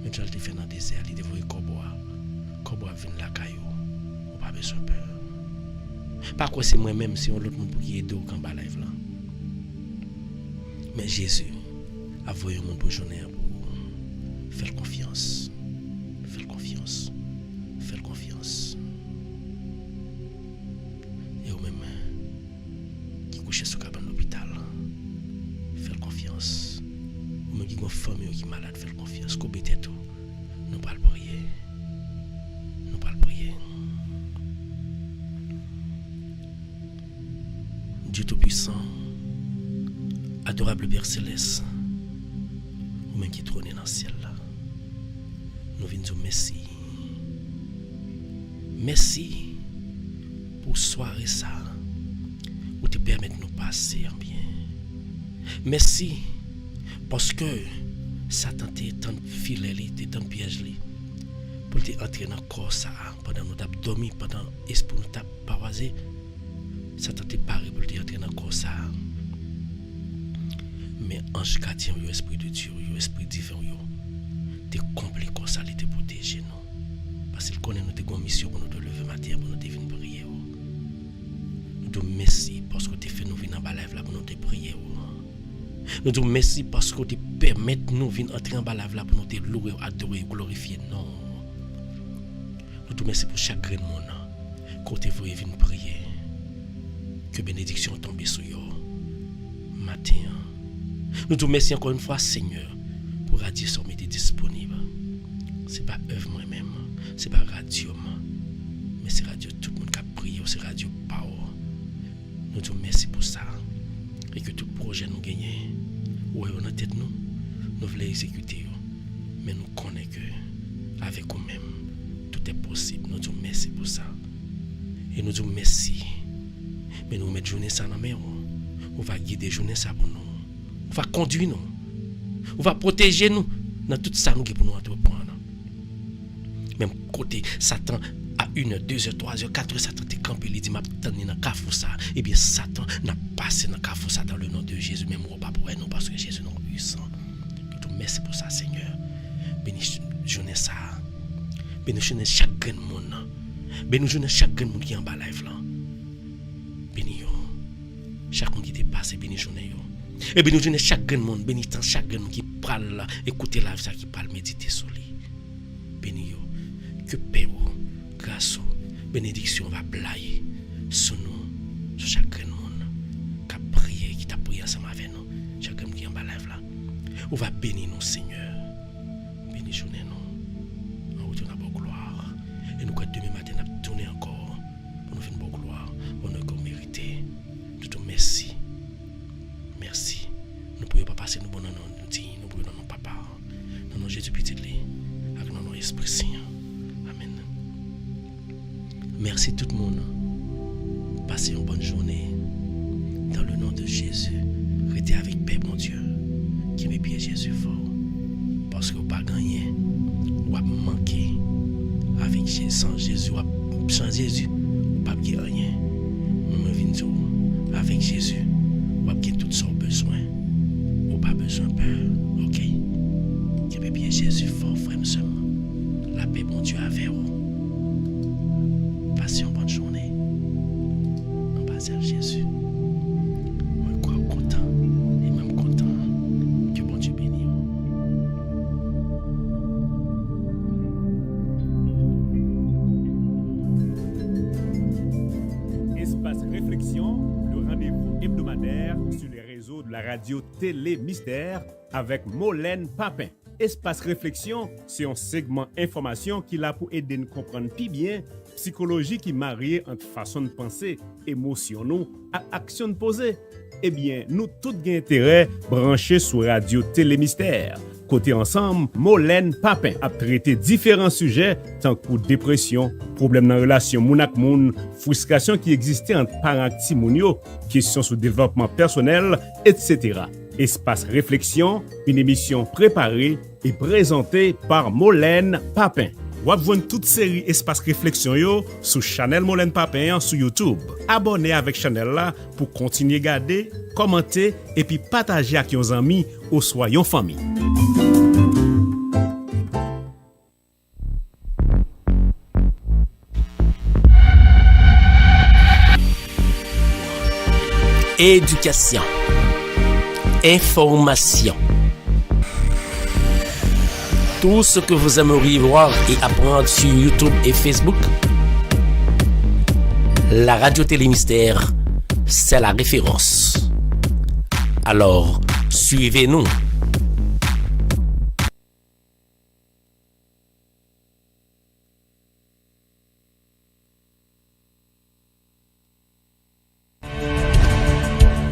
Mais je te fais dans le désert, il te vouer corbois. Corbois vient la caillou. Ou pas besoin de peur. Pas quoi c'est moi-même, c'est l'autre monde pour qui aide au combat live là. Mais Jésus a voué mon pour journée pour faire confiance. Faire confiance. Faire confiance. Et au même qui couche sur cabane l'hôpital. Faire confiance. Ou même qui a une famille qui est malade, faire confiance. Qu'on bête tout. Nous pas le prier. Nous pas le prier. Dieu Tout-Puissant, adorable Père Céleste, ou même qui trône dans le ciel, nous venons dire merci. Merci pour soirée ça, où te permettre de nous passer en bien. Merci parce que Satan t'est tant filet, t'est tant piège, pour t'entrer dans le corps ça, pendant nous t'as dormi, pendant l'esprit nous t'a parasé. Satan t'est paré pour t'entrer dans le corps ça. Mais ange gardien, yo esprit de Dieu, yo esprit divin, yo t'es complet comme ça, il te protège nous. Parce qu'il connaît notre mission pour nous te lever matin, pour nous te venir prier. Nous te merci parce que tu fait nous venir en bas là pour nous te prier. Nous te merci parce que tu permets nous venir entrer en bas là pour nous te louer, adorer, glorifier. Non. Nous te merci pour chaque grain de monde. Quand tu veux venir prier, que bénédiction tombe sur eux matin. Nous te remercions encore une fois, Seigneur, pour Radio Somme est disponible. Ce n'est pas œuvre moi-même, ce n'est pas radio, mais c'est radio tout le monde qui a prié, c'est radio Power. Nous te remercions pour ça. Et que tout projet nous gagne, ou on a tête nous voulons exécuter. Mais nous connaissons que avec nous-mêmes, tout est possible. Nous te remercions pour ça. Et nous te remercions. Mais nous mettons journée ça dans la main. On va guider journée ça pour nous. On va conduire nous. On va protéger nous dans tout ça nous pour nous entreprendre. Même côté Satan à 1h, 2h, 3h, 4h, Satan t'est campé, il dit m'a tenu dans cafou ça. Eh bien Satan n'a passé dans cafou ça dans le nom de Jésus, même on pas pour nous parce que Jésus nous puissant. Tout merci pour ça Seigneur. Bénis journée ça. Bénis journée chaque grand monde. Bénis journée chaque grand monde qui est en bas live là. Bénis yo. Chaque monde qui t'est passé bénis journée yo. Et bénis journée chaque grand monde, bénis tant chaque grand monde qui parle là, écouter live ça qui parle méditer sur lui. Bénis yo. Que paix grâce, bénédiction va blayer sur nous, sur chaque monde qui a prié, qui t'a prié ensemble avec nous, chacun qui est en bas là. On va bénir nous, Seigneur. Bénis journée nous. On retourne à bonne gloire. Et nous, quand demain matin, nous tourner encore pour nous faire une bonne gloire. On a encore mérité. Nous te merci. Merci. Nous ne pouvons pas passer nous bon nom, nous dire, nous pouvons dans nos papa, dans nos Jésus petit, avec nos Esprit Saint. Amen. Merci tout le monde. Passez une bonne journée. Dans le nom de Jésus, restez avec paix, mon Dieu. Qui me pied Jésus fort. Parce que vous n'avez pas gagné. Vous avez manqué. Avec Jésus, sans Jésus, sans Jésus, vous n'avez pas rien. Nous venons avec Jésus. Vous avez tout son besoin. Vous n'avez pas besoin de peur. Ok? Qui me pied Jésus fort, frère, monsieur. La paix, mon Dieu, avec vous. Passez une bonne journée. En bas de Jésus. On est content. Et même content. Que bon Dieu bénisse. Espace Réflexion, le rendez-vous hebdomadaire sur les réseaux de la radio Télé Mystère avec Molène Papin. Espace Réflexion, c'est un segment information qui l'a pour aider nous comprendre plus bien psychologie qui marie entre façon de penser, émotion nous, et action de poser. Eh bien, nous tous gain intérêt branchés sur Radio Télé Mystère. Côté ensemble, Molène Papin a traité différents sujets tant que dépression, problème dans la relation moun ak moun, frustration qui existait entre parents ak ti moun yo, questions sur développement personnel, etc. Espace Réflexion, une émission préparée et présentée par Molène Papin. Ou avez toute série Espace Réflexion yo sur Chanel Molène Papin sur YouTube. Abonnez avec Chanel là pour continuer à garder, commenter et puis partager avec vos amis ou soit yon famille. Éducation, information. Tout ce que vous aimeriez voir et apprendre sur YouTube et Facebook, la radio Télémystère, c'est la référence. Alors, suivez-nous.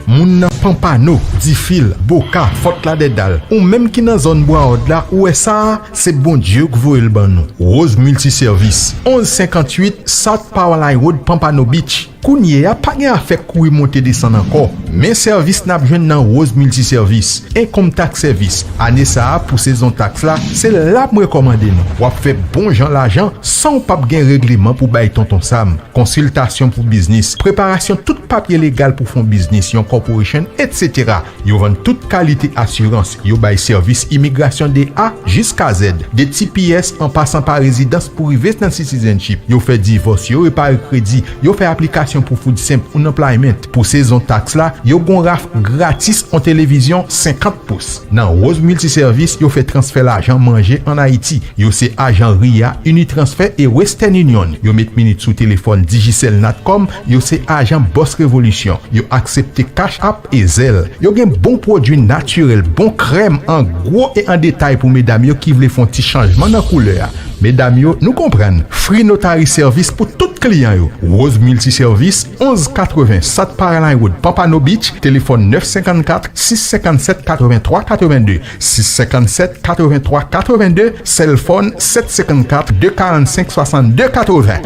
Moun nan Pampano, Difil, Boka, Fort la Dedal, ou même qui nan zone Bois-Haut là, où est ça, c'est bon Dieu que vous le ban nous. Rose Multiservice, 1158 South Powerline Road, Pampano Beach. Kounye a pas gen afek koui monter descendre encore. Mais service n'a besoin nan Rose Multiservice, income tax service. Année ça pour saison taxe là, c'est là me recommander nous. Ou fait bon gens l'argent sans pas gen règlement pour bailler tonton Sam. Consultation pour business, préparation tout papier légal pour fond business, yon corporation, etc. Yo vend toute qualité assurance. Yo bail service immigration de A jusqu'à Z. Des TPS en passant par résidence pour resident citizenship. Yo fait divorce, yo réparer crédit, yo fait application pour food simple ou employment. Pour saison taxe là, yo gon raf gratis en télévision 50 pouces. Dans Rose Multiservice, yo fait transfert l'argent manger en Haïti. Yo c'est agent RIA, Unitransfer et Western Union. Yo met minute sous téléphone Digicel Natcom, yo c'est agent Boss Révolution. Yo accepte Cash App et Zelle. Yo gen bon produit naturel, bon crème en gros et en détail pour mesdames yo qui veulent faire un petit changement dans couleur. Mesdames yo, nous comprennent. Free Notary Service pour tout client yo. Rose Multiservice 1180 South Powerline Road, Pampano Beach, téléphone 954 657 83 82 657 83 82, cell phone 754 245 62 80.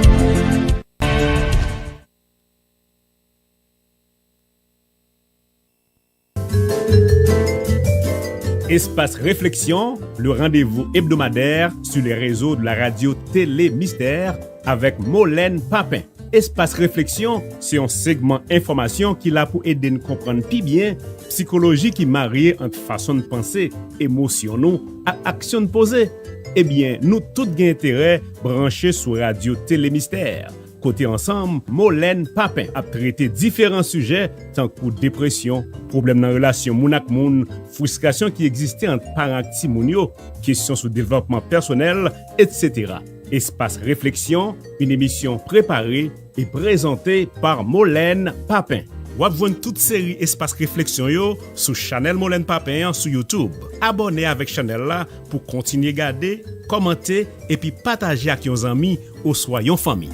Espace Réflexion, le rendez-vous hebdomadaire sur les réseaux de la radio Télémystère avec Molène Papin. Espace Réflexion, c'est un segment information qui l'a pour aider nous comprendre plus bien psychologie qui marie entre façon de penser, émotion nous à action de poser. Eh bien, nous tous gain intérêt branchés sur radio Télémystère. Côté ensemble, Molène Papin a traité différents sujets tant que dépression, problème dans la relation moun ak moun, frustration qui existait entre parents ak ti moun yo, questions sur développement personnel, etc. Espace Réflexion, une émission préparée et présentée par Molène Papin. Ou avez toute série Espace Réflexion yo sur Chanel Molène Papin sur YouTube. Abonnez avec Chanel là pour continuer à garder, commenter et puis partager avec vos amis ou soit yon famille.